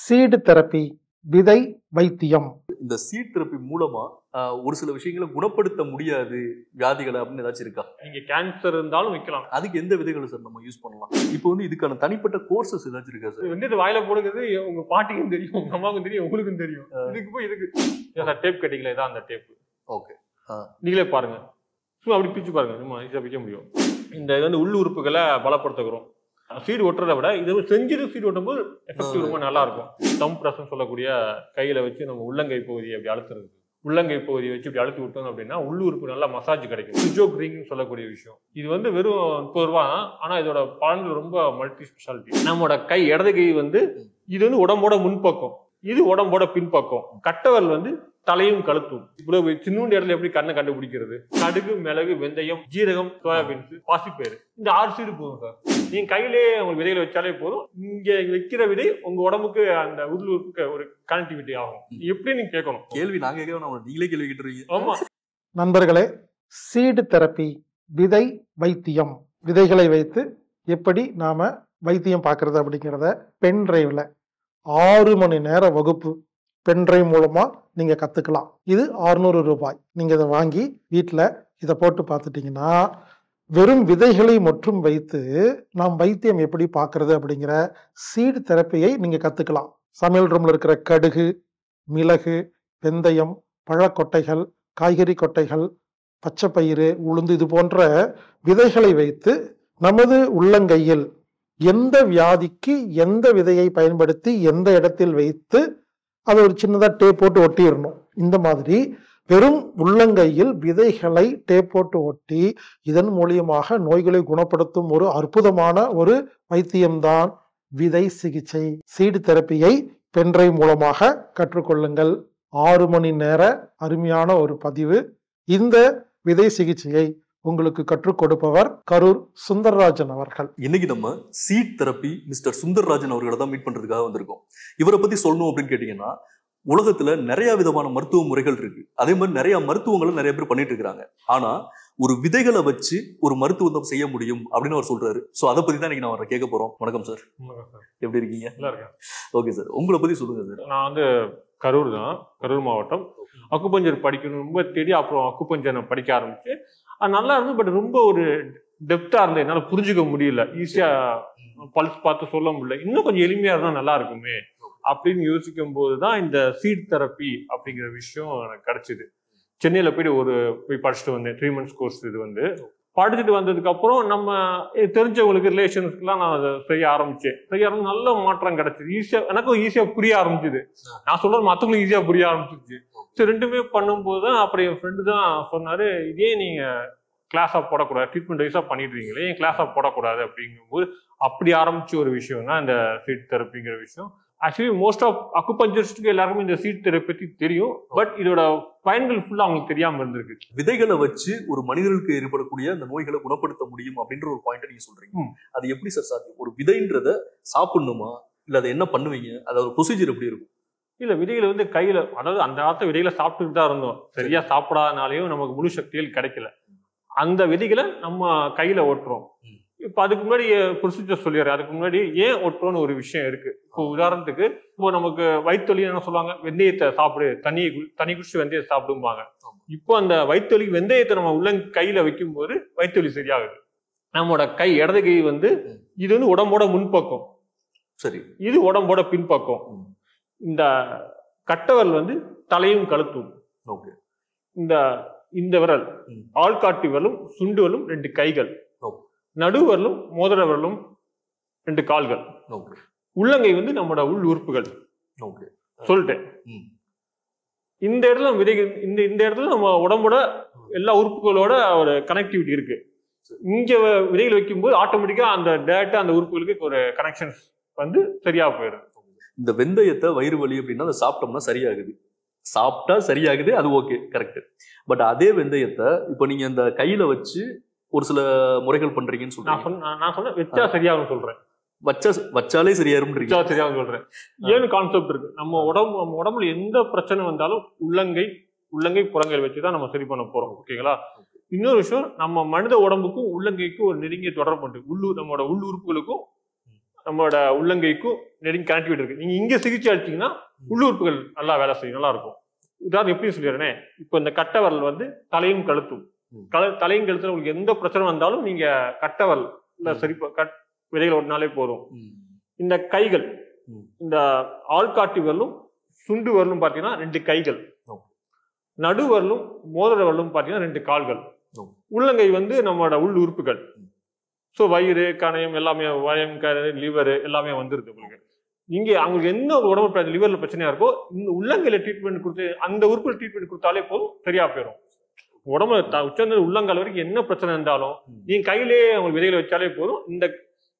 Seed therapy, விதை வைத்தியம். இந்த சீட் தெரப்பி மூலமா ஒரு சில விஷயங்களை குணப்படுத்த முடியாது வியாதிகளை அப்படின்னு ஏதாச்சும் இருக்கா? நீங்க கேன்சர் இருந்தாலும் வைக்கலாம். அதுக்கு எந்த விதைகளை சார் நம்ம யூஸ் பண்ணலாம்? இப்போ வந்து இதுக்கான தனிப்பட்ட கோர்சஸ் ஏதாச்சும் இருக்கா சார்? இது வாயில போடுறது உங்க பாட்டிக்கும் தெரியும், உங்க அம்மாவுக்கும் தெரியும், உங்களுக்கும் தெரியும். இதுக்கு போய் இதுக்கு சார் டேப் கட்டிங்களே தான் அந்த டேப். ஓகே, நீங்களே பாருங்க, சும்மா அப்படி பிச்சு பாருங்க, நம்ம ஈஸியாக பிக்க முடியும். இந்த இது வந்து உள் உறுப்புகளை பலப்படுத்துகிறோம். சீடு ஒட்டுறதை விட இது செஞ்சுட்டு சீடு ஒட்டும் போது எஃபெக்டிவ் ரொம்ப நல்லா இருக்கும். தம் பிரஸ்ன்னு சொல்லக்கூடிய கையில வச்சு நம்ம உள்ளங்கை பகுதியை அப்படி அழுத்துறது, உள்ளங்கை பகுதியை வச்சு இப்படி அழுத்தி விட்டோம் அப்படின்னா உள்ளுறுப்பு நல்லா மசாஜ் கிடைக்கும். ஃபிசியோக் ரிங்னு சொல்லக்கூடிய விஷயம். இது வந்து வெறும் 30 ரூபா, ஆனா இதோட பலன்கள் ரொம்ப மல்டி ஸ்பெஷாலிட்டி. நம்மளோட கை இடது கை வந்து இது வந்து உடம்போட முன்பக்கம், இது உடம்போட பின்பக்கம். கட்டவல் வந்து தலையும் கழுத்தும். இவ்வளவு சின்ன இடத்துல எப்படி கண்ணை கண்டுபிடிக்கிறது? கடுகு, மிளகு, வெந்தயம், ஜீரகம், சோயாபீன்ஸ், பாசிப்பயிறு, இந்த 6 சீடு போதும் சார். நீங்க கையிலே உங்களுக்கு விதைகளை வச்சாலே போதும். இங்க வைக்கிற விதை உங்க உடம்புக்கு அந்த உள்ளுறுப்புக்கு ஒரு கனெக்டிவிட்டி ஆகும். எப்படி நீங்க கேட்கணும்? கேள்வி நாங்க கேட்கணும், நீங்களே கேள்வி கேட்டுருவீங்க. ஆமா நண்பர்களே, சீடு தெரப்பி, விதை வைத்தியம், விதைகளை வைத்து எப்படி நாம வைத்தியம் பார்க்கறது அப்படிங்கிறத பென் டிரைவ்ல 6 மணி நேர வகுப்பு பென் டிரைவ் மூலமா நீங்க கத்துக்கலாம். இது 600 ரூபாய். நீங்க இதை வாங்கி வீட்டில் இதை போட்டு பார்த்துட்டீங்கன்னா வெறும் விதைகளை மட்டும் வைத்து நாம் வைத்தியம் எப்படி பார்க்கறது அப்படிங்கிற சீடு தெரப்பியை நீங்க கத்துக்கலாம். சமையல் ரூம்ல இருக்கிற கடுகு, மிளகு, வெந்தயம், பழக்கொட்டைகள், காய்கறி கொட்டைகள், பச்சைப்பயிறு, உளுந்து, இது போன்ற விதைகளை வைத்து நமது உள்ளங்கையில் எந்த வியாதிக்கு எந்த விதையை பயன்படுத்தி எந்த இடத்தில் வைத்து அதை ஒரு சின்னதாக டேப் போட்டு ஒட்டிடணும். இந்த மாதிரி வெறும் உள்ளங்கையில் விதைகளை டேப் போட்டு ஒட்டி இதன் மூலியமாக நோய்களை குணப்படுத்தும் ஒரு அற்புதமான ஒரு வைத்தியம்தான் விதை சிகிச்சை. சீடு தெரப்பியை பென்ட்ரைவ் மூலமாக கற்றுக்கொள்ளுங்கள். 6 மணி நேர அருமையான ஒரு பதிவு. இந்த விதை சிகிச்சையை உங்களுக்கு கற்றுக் கொடுப்பவர் கரூர் சுந்தர்ராஜன் அவர்கள். இன்னைக்கு நம்ம சீட் தெரப்பி மிஸ்டர் சுந்தர்ராஜன் அவர்களை தான் மீட் பண்றதுக்காக வந்திருக்கோம். இவரை பத்தி சொல்லணும் அப்படின்னு கேட்டீங்கன்னா, உலகத்துல நிறைய விதமான மருத்துவ முறைகள் இருக்கு. அதே மாதிரி நிறைய மருத்துவங்களும் நிறைய பேர் பண்ணிட்டு இருக்காங்க. ஆனா ஒரு விதைகளை வச்சு ஒரு மருத்துவம் செய்ய முடியும் அப்படின்னு அவர் சொல்றாரு. சோ அதை பத்தி தான் இன்னைக்கு நான் அவரை கேட்க போறோம். வணக்கம் சார், எப்படி இருக்கீங்க? நல்லா இருக்கேன். ஓகே சார், உங்களை பத்தி சொல்லுங்க சார். நான் வந்து கரூர் தான், கரூர் மாவட்டம். அக்குபஞ்சர் படிக்கணும் ரொம்ப தேடி அப்புறம் அக்குபஞ்சர் படிக்க ஆரம்பிச்சு. அது நல்லா இருந்தது, பட் ரொம்ப ஒரு டெப்தா இருந்தது, என்னால் புரிஞ்சுக்க முடியல. ஈஸியா பல்ஸ் பார்த்து சொல்ல முடியல. இன்னும் கொஞ்சம் எளிமையா இருந்தால் நல்லா இருக்குமே அப்படின்னு யோசிக்கும் போதுதான் இந்த சீட் தெரப்பி அப்படிங்கிற விஷயம் எனக்கு கிடைச்சிது. சென்னையில போய் படிச்சுட்டு வந்தேன். 3 months கோர்ஸ். இது வந்து படிச்சுட்டு வந்ததுக்கு அப்புறம் நம்ம தெரிஞ்சவங்களுக்கு ரிலேஷன்ஸ்க்குலாம் நான் அதை செய்ய ஆரம்பிச்சேன். நல்ல மாற்றம் கிடைச்சிது. எனக்கும் ஈஸியா புரிய ஆரம்பிச்சுது. நான் சொல்றது மற்றவங்களுக்கு ஈஸியா புரிய ஆரம்பிச்சிருச்சு. சரி, ரெண்டுமே பண்ணும்போது தான் அப்புறம் என் ஃப்ரெண்டு தான் சொன்னாரு, இதே நீங்க கிளாஸா போடக்கூடாது, ட்ரீட்மெண்ட் வைஸா பண்ணிட்டு இருக்கீங்களே, ஏன் கிளாஸா போடக்கூடாது அப்படிங்கும்போது அப்படி ஆரம்பிச்ச ஒரு விஷயம் தான் இந்த சீட் தெரப்பிங்கிற விஷயம். ஆக்சுவலி மோஸ்ட் ஆஃப் அக்குபஞ்சரிஸ்டுக்கு எல்லாருக்குமே இந்த சீட் தெரப்பி பத்தி தெரியும், பட் இதோட பயன்கள் ஃபுல்லா அவங்களுக்கு தெரியாம இருந்திருக்கு. விதைகளை வச்சு ஒரு மனிதர்களுக்கு ஏற்படக்கூடிய அந்த நோய்களை குணப்படுத்த முடியும் அப்படின்ற ஒரு பாயிண்ட் நீங்க சொல்றீங்க. அது எப்படி சார் சாத்தியம்? ஒரு விதைன்றத சாப்பிடணுமா, இல்ல அதை என்ன பண்ணுவீங்க, அதோட ப்ரொசீஜர் எப்படி இருக்கும்? இல்ல, விதைகளை வந்து கையில, அதாவது அந்த காலத்துல விதைகளை சாப்பிட்டுட்டு தான் இருந்தோம். சரியா சாப்பிடாதனாலையும் நமக்கு முழு சக்திகள் கிடைக்கல. அந்த விதைகளை நம்ம கையில ஓட்டுறோம். இப்ப அதுக்கு முன்னாடி ப்ரொசீஜர் சொல்லிடுறேன். அதுக்கு முன்னாடி ஏன் ஒட்டுறோன்னு ஒரு விஷயம் இருக்கு. இப்போ உதாரணத்துக்கு, இப்போ நமக்கு வயிற்றுவலி என்ன சொல்லுவாங்க, வெந்தயத்தை சாப்பிடு, தண்ணி குடிச்சு வெந்தயத்தை சாப்பிடும்பாங்க. இப்போ அந்த வயிற்றுவலி வெந்தயத்தை நம்ம உள்ள கையில வைக்கும் போது வயிற்றுவலி சரியாகுது. நம்மளோட கை இடது கை வந்து இது வந்து உடம்போட முன்பக்கம், சரி, இது உடம்போட பின்பக்கம். இந்த கட்டவல் வந்து தலையும் கழுத்தும். இந்த விரல் ஆள்காட்டி விரலும் சுண்டு விரலும் 2 கைகள், நடுவரலும் மோதிர விரலும் 2 கால்கள், உள்ளங்கை வந்து நம்மளோட உள் உறுப்புகள் சொல்லிட்டேன். இந்த இடத்துல இந்த இடத்துல நம்ம உடம்போட எல்லா உறுப்புகளோட ஒரு கனெக்டிவிட்டி இருக்கு. இங்க விதைகள் வைக்கும்போது ஆட்டோமேட்டிக்கா அந்த டேரக்டா அந்த உறுப்புகளுக்கு ஒரு கனெக்ஷன்ஸ் வந்து சரியா போயிடும். இந்த வெந்தயத்தை வயிறு வலி அப்படின்னா அதை சாப்பிட்டோம்னா சரியாகுது, சாப்பிட்டா சரியாகுது, அது ஓகே, கரெக்ட். பட் அதே வெந்தயத்தை இப்போ நீங்க இந்த கையில வச்சு ஒரு சில முறைகள் பண்றீங்கன்னு சொல்றேன். நான் சொன்ன வச்சா சரியாகும் சொல்றேன். வச்சாலே சரியாகும் சொல்றேன். ஏன்னு கான்செப்ட் இருக்கு. நம்ம உடம்புல எந்த பிரச்சனை வந்தாலும் உள்ளங்கை புறங்கை வச்சுதான் நம்ம சரி பண்ண போறோம். ஓகேங்களா? இன்னொரு விஷயம், நம்ம மனித உடம்புக்கும் உள்ளங்கைக்கும் ஒரு நெருங்கிய தொடர்பு உண்டு. நம்மளோட உள் உறுப்புகளுக்கும் நம்மளோட உள்ளங்கைக்கும் நெருங்கி கனெக்டிவிட்டி இருக்கு. நீங்க இங்க சிகிச்சை அளிச்சீங்கன்னா உள்ளுறுப்புகள் நல்லா வேலை செய்யும், நல்லா இருக்கும். உதாரணம் எப்படி சொல்லிடுறேன், இப்போ இந்த கட்டவரல் வந்து தலையும் கழுத்தும், தலையும் கழுத்துல உங்களுக்கு எந்த பிரச்சனை வந்தாலும் நீங்க கட்டவரல் சரி விதைகள் ஓட்டினாலே போதும். இந்த கைகள், இந்த ஆள்காட்டி வரலும் சுண்டு வரலும் பாத்தீங்கன்னா 2 கைகள், நடுவரலும் மோதிர வரலும் பாத்தீங்கன்னா 2 கால்கள். உள்ளங்கை வந்து நம்மளோட உள் உறுப்புகள். ஸோ வயிறு, கணையம் எல்லாமே, வயம், லிவர் எல்லாமே வந்துருது உங்களுக்கு. இங்க அவங்களுக்கு என்ன ஒரு உடம்பு லிவர்ல பிரச்சனையா இருக்கோ இந்த உள்ளங்கையில ட்ரீட்மெண்ட் கொடுத்து அந்த உறுப்புல ட்ரீட்மெண்ட் கொடுத்தாலே போதும், சரியா போயிடும். உடம்பு உச்சந்த உள்ளங்கால் வரைக்கும் என்ன பிரச்சனை இருந்தாலும் நீங்க கையிலேயே அவங்க விதைகளை வச்சாலே போதும். இந்த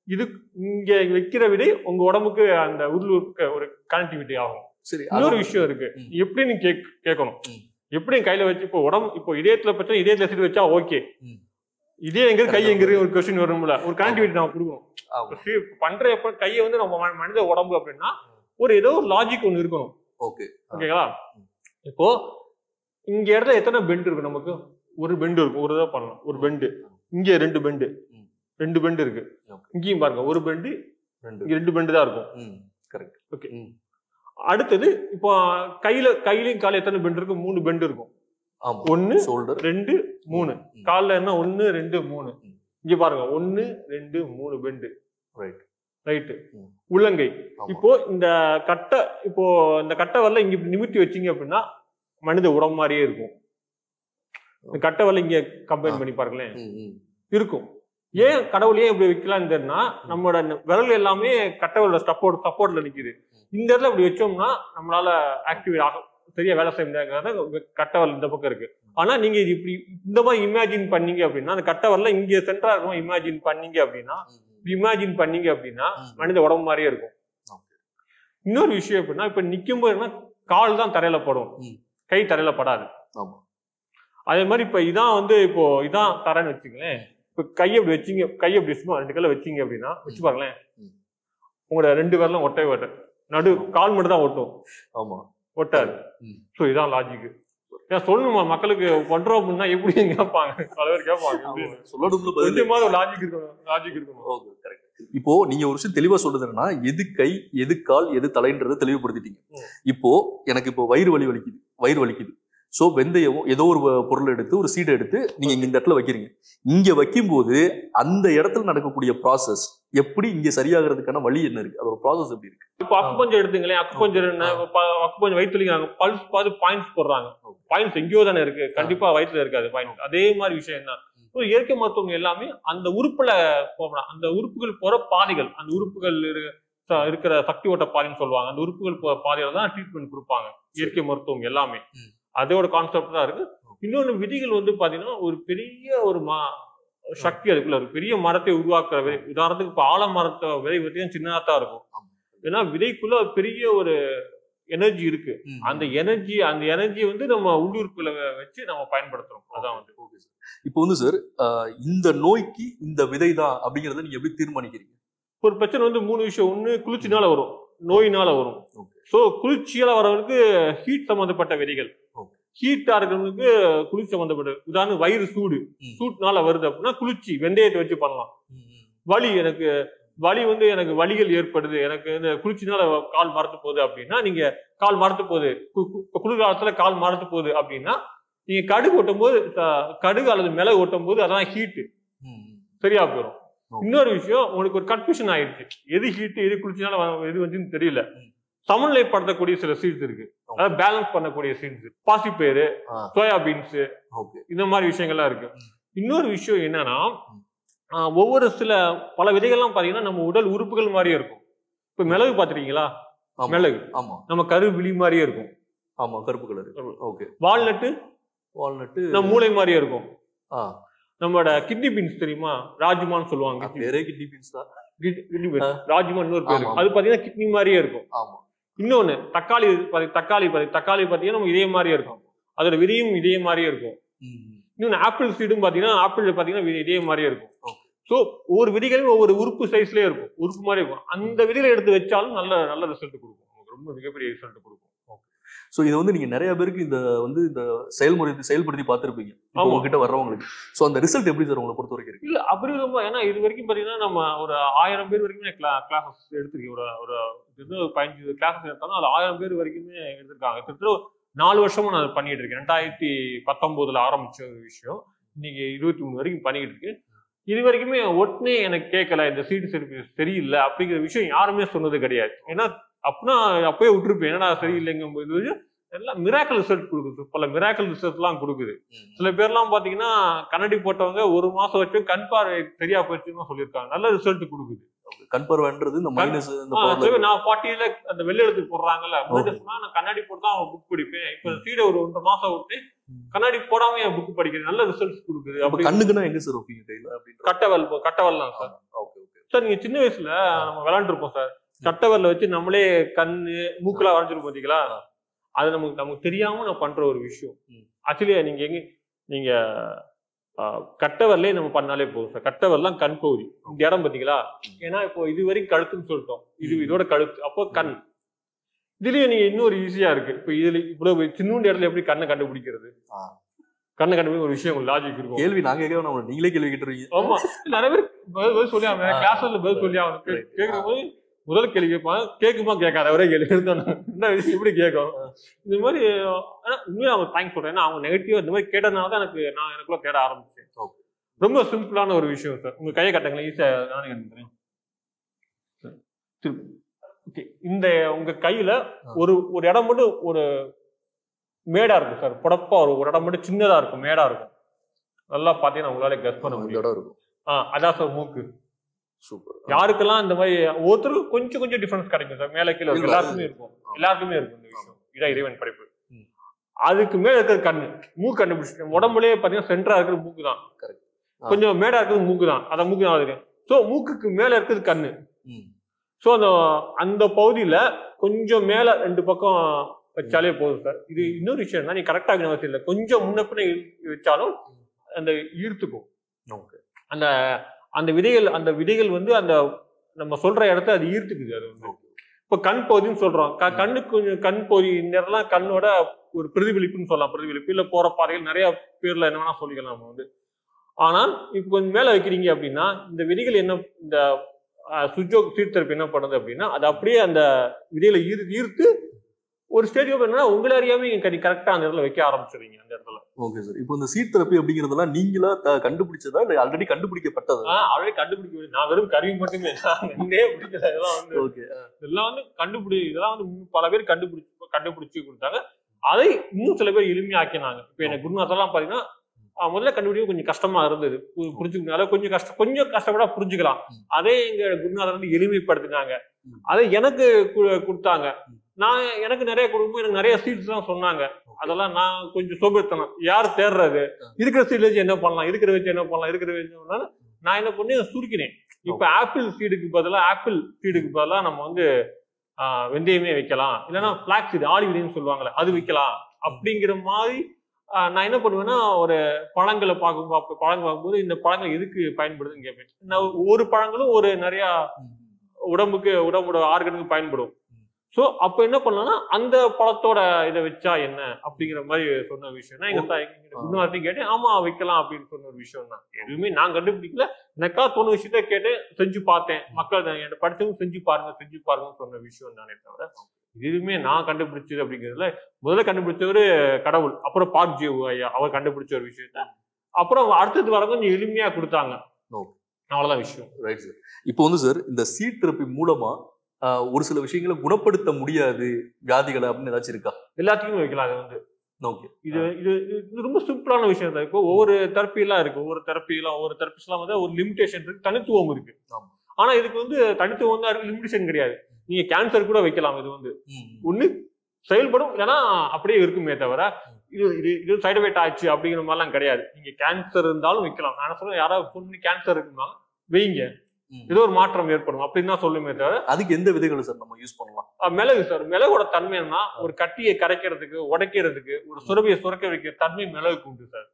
இது இங்க வைக்கிற விதை உங்க உடம்புக்கு அந்த உறுப்புக்கு ஒரு கனெக்டிவிட்டி ஆகும். சரி, இன்னொரு விஷயம் இருக்கு, எப்படி நீங்க கேட்கணும், எப்படி கையில வச்சு இப்போ உடம்பு இப்போ இதயத்துல பிரச்சனை இதயத்துல வச்சுட்டு வச்சா ஓகே, இதே எங்க கை எங்க ஒரு கொஸ்டின் வரும்ல, ஒரு கனெக்டிவிட்டி நம்ம கொடுக்கணும். பண்ற எப்ப கையை வந்து நம்ம மனித உடம்பு அப்படின்னா ஒரு ஏதோ ஒரு லாஜிக் ஒண்ணு இருக்கணும். ஓகேங்களா? இப்போ இங்க இடத்துல எத்தனை பெண்ட் இருக்கு, நமக்கு ஒரு பெண்ட் இருக்கும், ஒரு இதாக பண்ணலாம், ஒரு பெண்டு இங்க 2 பெண்டு, 2 பெண்டு இருக்கு. இங்கேயும் பாருங்க ஒரு பெண்டு, இங்க 2 பெண்டு தான் இருக்கும். கரெக்ட். ஓகே. அடுத்தது இப்போ கையிலையும் கால எத்தனை பெண்ட் இருக்கு, 3 பெண்ட் இருக்கும். 1 2 3 கால்ல என்ன 1 2 3 இங்க பாருங்க 1 2 3 பெண்டு. ரைட். உள்ளங்கை இப்போ இந்த கட்டை வரல இங்க நிமித்தி வச்சீங்க அப்படின்னா மனித உடம்பு மாதிரியே இருக்கும். இந்த கட்டை வரல இங்க கம்பைன் பண்ணி பாருங்களேன் இருக்கும். ஏன் கடவுள் ஏன் இப்படி வைக்கலாம்னா நம்மளோட விரல் எல்லாமே கட்டை வரல சப்போர்ட்ல நிக்குது. இந்த இடத்துல இப்படி வச்சோம்னா நம்மளால ஆக்டிவேட் ஆகும், சரியா வேலை செய்ய முடியாத கட்டவரல் இந்த பக்கம் இருக்கு. ஆனா நீங்க இது இப்படி இந்த மாதிரி இமேஜின் பண்ணீங்க அப்படின்னா அந்த கட்டவரல இங்க சென்டரா இருக்கும், இமேஜின் பண்ணீங்க அப்படின்னா மனித உடம்பு மாதிரியே இருக்கும். இன்னொரு விஷயம் எப்படின்னா இப்ப நிக்கும் போது கால் தான் தரையில படும், கை தரையில படாது. அதே மாதிரி இப்ப இதான் வந்து இப்போ இதான் தரேன்னு வச்சுங்களேன். இப்ப கையை அப்படி வச்சீங்க, கையை அப்படி சும்மா 2 கையில வச்சீங்க அப்படின்னா வச்சு பாருங்களேன், உங்களோட 2 பேர்லாம் ஒட்டவே நடு கால் மட்டும் தான் ஒட்டும். ஆமா, ஒட்டாது. ஸோ இதான் லாஜிக். ஏன் சொல்லணுமா மக்களுக்கு பண்றோம் அப்படின்னா எப்படி கேட்பாங்க, பல பேர் கேட்பாங்க. சொல்லணும் லாஜிக் இருக்கணும். இப்போ நீங்க ஒரு விஷயம் தெளிவா சொல்றதுன்னா எது கை எது கால் எது தலைன்றதை தெளிவுபடுத்திட்டீங்க. இப்போ எனக்கு இப்போ வயிறு வலிக்குது. ஸோ வெந்தயம் ஏதோ ஒரு பொருள் எடுத்து ஒரு சீடை எடுத்து நீங்க இந்த இடத்துல வைக்கிறீங்க. இங்க வைக்கும் போது அந்த இடத்துல நடக்கக்கூடிய ப்ராசஸ் எப்படி இங்க சரியாகிறதுக்கான வழி என்ன இருக்கு, அதோட ப்ராசஸ் எப்படி இருக்கு? இப்போ அக்குபஞ்சர் எடுத்துங்களேன், அக்குபஞ்சர் வயிற்று வலிக்கிறாங்க, பல்ஸ் பார்த்து பாயிண்ட்ஸ் போடுறாங்க. பாயிண்ட்ஸ் எங்கேயோ தானே இருக்கு, கண்டிப்பா வயிற்றுல இருக்காது பாயிண்ட். அதே மாதிரி விஷயம் தான் இயற்கை மருத்துவம் எல்லாமே அந்த உறுப்புல போகலாம். அந்த உறுப்புகள் போற பாதைகள், அந்த உறுப்புகள் இருக்கிற சக்தி ஓட்ட பாதைன்னு சொல்லுவாங்க, அந்த உறுப்புகள் போற பாதையில தான் ட்ரீட்மெண்ட் கொடுப்பாங்க இயற்கை மருத்துவம் எல்லாமே. அதோட கான்செப்ட் தான் இருக்கு. இன்னொன்று விதிகள் வந்து பாத்தீங்கன்னா ஒரு பெரிய ஒரு சக்தி அதுக்குள்ள ஒரு பெரிய மரத்தை உருவாக்குற விதை. உதாரணத்துக்கு இப்ப ஆலமரத்தை விதை பார்த்தீங்கன்னா சின்னதா தான் இருக்கும். ஏன்னா விதைக்குள்ள பெரிய ஒரு எனர்ஜி இருக்கு. அந்த எனர்ஜி வந்து நம்ம உள்ளுறுப்புல வச்சு நம்ம பயன்படுத்துறோம். அதான் வந்து இப்போ வந்து சார் இந்த நோய்க்கு இந்த விதை தான் அப்படிங்கறத நீங்க எப்படி தீர்மானிக்கிறீங்க? ஒரு பிரச்சனை வந்து 3 விஷயம். ஒண்ணு குளிர்ச்சினால வரும், நோயினால வரும். ஸோ குளிர்ச்சியால வரவங்களுக்கு ஹீட் சம்பந்தப்பட்ட விதைகள், ஹீட்டா இருக்கிறவங்களுக்கு குளிர்ச்சி சம்பந்தப்பட்ட, உதாரணம் வயிறு சூட்னால வருது அப்படின்னா குளிர்ச்சி வெந்தயத்தை வச்சு பண்ணலாம். வலி வந்து எனக்கு வலிகள் ஏற்படுது, எனக்கு இந்த குளிர்ச்சினால கால் மரத்து போகுது அப்படின்னா நீங்க கால் மரத்து போகுது, குளிர்காலத்துல கால் மரத்து போகுது அப்படின்னா நீங்க கடுகு ஓட்டும் போது, கடுகு அல்லது மிளகு ஓட்டும் போது அதான் ஹீட்டு, சரியா போயிடும். இன்னொரு விஷயம், உங்களுக்கு ஒரு கன்ஃபியூஷன் ஆயிடுச்சு, எது ஹீட்டு எது குளிர்ச்சினால எது வந்துன்னு தெரியல. சமநிலைப்படுத்தக்கூடிய சில சீட்ஸ் இருக்கு, அதாவது பேலன்ஸ் பண்ணக்கூடிய சீட்ஸ், பாசிப்பயிறு, சோயாபீன்ஸ், இந்த மாதிரி விஷயங்கள்லாம் இருக்கு. இன்னொரு விஷயம் என்னன்னா, ஒவ்வொரு பல விதைகள்லாம் பாத்தீங்கன்னா நம்ம உடல் உறுப்புகள் மாதிரியே இருக்கும். இப்ப மிளகு பாத்துருக்கீங்களா? மிளகு நம்ம கருவிழி மாதிரியே இருக்கும். ஆமா, கருப்பு கலர். ஓகே. வால்நட்டு நம்ம மூளை மாதிரியே இருக்கும். நம்மளோட கிட்னி பீன்ஸ் தெரியுமா? ராஜ்மான்னு சொல்லுவாங்க. கிட்னி பீன்ஸ் தான். ராஜ்மா இன்னொரு பேரு. அது பாத்தீங்கன்னா கிட்னி மாதிரியே இருக்கும். இன்னொன்னு தக்காளி பாத்தீங்கன்னா நம்ம இதே மாதிரியே இருக்கும், அதோட விதையும் இதே மாதிரியே இருக்கும். இன்னொன்னு ஆப்பிள் சீடும் பாத்தீங்கன்னா ஆப்பிள் பாத்தீங்கன்னா இதே மாதிரியே இருக்கும். ஸோ ஒவ்வொரு விதைகளும் ஒவ்வொரு உறுப்பு சைஸ்லயே இருக்கும், உறுப்பு மாதிரி இருக்கும். அந்த விதைகளை எடுத்து வச்சாலும் நல்ல ரிசல்ட் கொடுக்கும், ரொம்ப மிகப்பெரிய ரிசல்ட் கொடுக்கும். ஸோ இதை வந்து நீங்க நிறைய பேருக்கு இந்த செயல்முறை செயல்படுத்தி பார்த்துருப்பீங்க உங்ககிட்ட வர்றவங்களுக்கு. ஸோ அந்த ரிசல்ட் எப்படி சார் உங்களை பொறுத்த வரைக்கும் இருக்கு? இல்ல அப்படி ரொம்ப, ஏன்னா இது வரைக்கும் பாத்தீங்கன்னா நம்ம ஒரு 1000 பேர் வரைக்குமே கிளாஸஸ் எடுத்துருக்கேன். ஒரு 15 கிளாஸஸ் எடுத்தாலும் அது 1000 பேர் வரைக்குமே எடுத்திருக்காங்க. கிட்டத்தட்ட 4 வருஷமா நான் பண்ணிட்டு இருக்கேன். 2019 ஆரம்பிச்ச ஒரு விஷயம் இன்னைக்கு 23 வரைக்கும் பண்ணிட்டு இருக்கு. இது வரைக்குமே ஒட்டுனே எனக்கு கேட்கல, இந்த சீட் சரியில்லை அப்படிங்கிற விஷயம் யாருமே சொன்னது கிடையாது. ஏன்னா அப்படின்னா அப்பயே விட்டுருப்பேன், என்னடா சரியில்லைங்கும் போது எல்லாம் மிராக்கல் ரிசல்ட் கொடுக்குது. பல மிராக்கல் ரிசல்ட் எல்லாம் கொடுக்குது. சில பேர்லாம் பாத்தீங்கன்னா கண்ணாடி போட்டவங்க 1 மாசம் வச்சு கண் பார்வை சரியா போச்சுன்னு சொல்லியிருக்காங்க. நல்ல ரிசல்ட் கொடுக்குது. கண் பார்வைன்றது இந்த மைனஸ் நான் 40ல அந்த வெள்ளை எழுத்து போடுறாங்கல்ல, நான் கண்ணாடி போட்டு தான் புக் படிப்பேன். இப்ப சீடை ஒரு 1.5 மாசம் விட்டு கண்ணாடி போடாம என் புக் படிக்கிறேன். நல்ல ரிசல்ட்ஸ் கொடுக்குது. அப்படி கண்ணுக்குன்னா எங்க சார் வைப்பீங்க கையில? கட்டவல் தான் சார். சார் நீங்க சின்ன வயசுல நம்ம விளையாண்டு இருப்போம் சார். கட்டவல்ல வச்சு நம்மளே கண்ணு மூக்கெல்லாம் வரைஞ்சிருப்போம் பாத்தீங்களா? அது நமக்கு தெரியாம நான் பண்ற ஒரு விஷயம். ஆக்சுவலி நீங்க கட்டவர்லே நம்ம பண்ணாலே போதும் சார். கட்டவர்லாம் கண் பகுதி இந்த இடம் பாத்தீங்களா? ஏன்னா இப்போ இது வரைக்கும் கழுத்துன்னு சொல்லிட்டோம், இதோட கழுத்து, அப்போ கண். இதுலயே நீங்க இன்னொரு ஈஸியா இருக்கு. இப்ப இதுல இவ்வளவு சின்ன இடத்துல எப்படி கண்ணை கண்டுபிடிக்கிறது? கண்ணை கண்டுபிடிக்க ஒரு விஷயம் லாஜிக் இருக்கும். கேள்வி நாங்க கேட்கணும், நீங்களே கேள்வி கேட்டுருக்கீங்க. ஆமா, நிறைய பேர் பதில் சொல்லி அவங்க கிளாஸ்ல பதில் சொல்லி அவங்க கேட்கும் போது முதல் கேள்வி கேட்பாங்க, கேட்குமா கேட்காத ஒரே கேள்வி இருந்தாங்க. என்ன விஷயம் எப்படி கேட்கும்? இந்த மாதிரி உண்மையா அவங்க தேங்க்ஸ் சொல்றேன். ஏன்னா அவங்க நெகட்டிவா இந்த மாதிரி கேட்டதுனால தான் நான் எனக்குள்ள தேட ஆரம்பிச்சேன். ரொம்ப சிம்பிளான ஒரு விஷயம் சார். உங்க கையை கட்டுங்களேன், ஈஸியா நானே கட்டுறேன். ஓகே, இந்த உங்க கையில ஒரு இடம் மட்டும் ஒரு மேடா இருக்கும் சார். புடப்பா ஒரு இடம் மட்டும் சின்னதா இருக்கும், மேடா இருக்கும். நல்லா பாத்தீங்கன்னா உங்களால கெஸ் பண்ண முடியும். இடம் இருக்கும். அதான் சார் மூக்கு. சூப்பர். யாருக்கெல்லாம் இந்த மாதிரி ஒருத்தருக்கு கொஞ்சம் கொஞ்சம் டிஃபரன்ஸ் கிடைக்கும் சார். மேல கீழே எல்லாருக்குமே இருக்கும், எல்லாருக்குமே இருக்கும் இந்த விஷயம். இதான் இறைவன் படைப்பு. அதுக்கு மேல இருக்கிறது கண்ணு. மூக்கு கண்டுபிடிச்சிட்டேன். உடம்புலயே பாத்தீங்கன்னா சென்டரா இருக்கிறது மூக்கு தான். கொஞ்சம் மேடா இருக்கிறது மூக்கு தான். அதான் மூக்கு தான் இருக்கு. ஸோ மூக்குக்கு மேல இருக்கிறது கண்ணு. ஸோ அந்த பகுதியில கொஞ்சம் மேல 2 பக்கம் வச்சாலே போதும் சார். இது இன்னொரு விஷயம் தான், நீ கரெக்டா அவசியம் இல்லை. கொஞ்சம் முன்ன பின்ன வச்சாலும் அந்த ஈர்த்துக்கும். அந்த விதைகள் வந்து அந்த நம்ம சொல்ற இடத்த அது ஈர்த்துக்குது. அது வந்து இப்ப கண் பகுதின்னு சொல்றோம். கண்ணுக்கு கண் பகுதி இந்த இடம்லாம் கண்ணோட ஒரு பிரதிபலிப்புன்னு சொல்லலாம். பிரதிபலிப்பு இல்ல போற பாதைகள் நிறைய பேர்ல என்ன வேணா சொல்லிக்கலாம் நம்ம வந்து. ஆனால் இப்ப கொஞ்சம் மேல வைக்கிறீங்க அப்படின்னா இந்த விதைகள் என்ன, இந்த சீர்திருப்பு என்ன பண்ணுது அப்படின்னா அது அப்படியே அந்த விதையில ஈர்த்து ஒரு ஸ்டேஜ் என்னன்னா உங்களை அறியாம கரெக்டா அந்த இடத்துல வைக்க ஆரம்பிச்சிருவீங்க அந்த இடத்துல. Okay sir. இப்போ இந்த சீட் தெரப்பி அப்படிங்கிறதெல்லாம் நீங்களா கண்டுபிடிச்சதா இல்ல ஆல்ரெடி கண்டுபிடிக்கப்பட்டது? ஆல்ரெடி கண்டுபிடிக்க, நான் வெறும் கருவி மட்டுமே பிடிக்கல. இதெல்லாம் வந்து இதெல்லாம் வந்து இதெல்லாம் வந்து பல பேர் கண்டுபிடிச்சு கொடுத்தாங்க. அதை இன்னும் சில பேர் எளிமையாக்கினாங்க. இப்ப எனக்கு குருநாதெல்லாம் பாத்தீங்கன்னா முதல்ல கண்டுபிடிக்க கொஞ்சம் கஷ்டமா இருந்தது புரிஞ்சுக்கனால, கொஞ்சம் கஷ்டப்படா புரிஞ்சுக்கலாம். அதே எங்க குருநாதர் வந்து எளிமைப்படுத்தினாங்க. அதை எனக்கு கொடுத்தாங்க. எனக்கு நிறைய கொடுக்கும்போது எனக்கு நிறைய சீட்ஸ் எல்லாம் சொன்னாங்க. அதெல்லாம் நான் கொஞ்சம் சோபத்தனம், யார் தேடுறது, இருக்கிற சீட்ல வச்சு என்ன பண்ணலாம், இருக்கிற வச்சு என்ன பண்ணலாம், நான் என்ன பண்ணி சுருக்கினேன். இப்ப ஆப்பிள் சீடுக்கு பதிலா நம்ம வந்து வெந்தயமே வைக்கலாம், இல்லைன்னா பிளாக் சீடு ஆலிவ் விதைன்னு சொல்லுவாங்கல்ல அது வைக்கலாம் அப்படிங்கிற மாதிரி. நான் என்ன பண்ணுவேன்னா ஒரு பழங்களை பார்க்கும்போது இந்த பழங்கள் எதுக்கு பயன்படுதுன்னு கேட்பேன். நான் ஒரு பழங்களும் ஒரு நிறைய உடம்போட ஆர்கனுக்கு பயன்படும். சோ அப்ப என்ன பண்ணலாம்னா அந்த பழத்தோட இதை வச்சா என்ன அப்படிங்கிற மாதிரி சொன்ன விஷயம் தான் எங்க குருநாதத்தையும் கேட்டேன். ஆமா வைக்கலாம் அப்படின்னு சொன்ன ஒரு விஷயம் தான். எதுவுமே நான் கண்டுபிடிக்கல, எனக்கா தோணு விஷயத்த கேட்டு செஞ்சு பார்த்தேன். மக்கள் என்கிட்ட படிச்சவங்க செஞ்சு பாருங்க சொன்ன விஷயம் தானே தவிர எதுவுமே நான் கண்டுபிடிச்சது அப்படிங்கிறதுல முதல்ல கண்டுபிடிச்சவரு கடவுள், அப்புறம் பார்க் ஜியோ ஐயா அவர் கண்டுபிடிச்ச ஒரு விஷயத்த அப்புறம் அடுத்தது வர கொஞ்சம் எளிமையா கொடுத்தாங்க. அவ்வளவுதான் விஷயம். Right sir. இப்போ வந்து சார் இந்த சீட் தெரப்பி மூலமா ஒரு சில விஷயங்களை குணப்படுத்த முடியாது வியாதிகளை அப்படின்னு ஏதாச்சும் இருக்கா? எல்லாத்துக்குமே வைக்கலாம். அது வந்து ஓகே, இது ரொம்ப சிம்பிளான விஷயம் தான். இப்போ ஒவ்வொரு தெரப்பிலாம் இருக்கு, ஒவ்வொரு தெரப்பிஸ்லாம் வந்து ஒரு லிமிடேஷன் இருக்கு, தனித்துவம் இருக்கு. ஆனா இதுக்கு வந்து தனித்துவம் தான் இருக்கு, லிமிடேஷன் கிடையாது. நீங்க கேன்சர் கூட வைக்கலாம். இது வந்து ஒண்ணு செயல்படும், இல்லைன்னா அப்படியே இருக்குமே தவிர இது சைடு எஃபெக்ட் ஆச்சு அப்படிங்கிற மாதிரிலாம் கிடையாது. நீங்க கேன்சர் இருந்தாலும் வைக்கலாம். நான் சொல்றேன், யாராவது ஃபோன் பண்ணி கேன்சர் இருக்குனாலும் வைங்க, ஏதோ ஒரு மாற்றம் ஏற்படும் அப்படின்னு தான் சொல்லுமே தவிர. அதுக்கு எந்த விதைகளை சார் நம்ம யூஸ் பண்ணலாம்? மிளகு சார். மிளகோட தன்மை என்ன, ஒரு கட்டியை கரைக்கிறதுக்கு, உடைக்கிறதுக்கு, ஒரு சுரபியை சுரக்க வைக்கிற தன்மை மிளகுக்கு உண்டு சார்.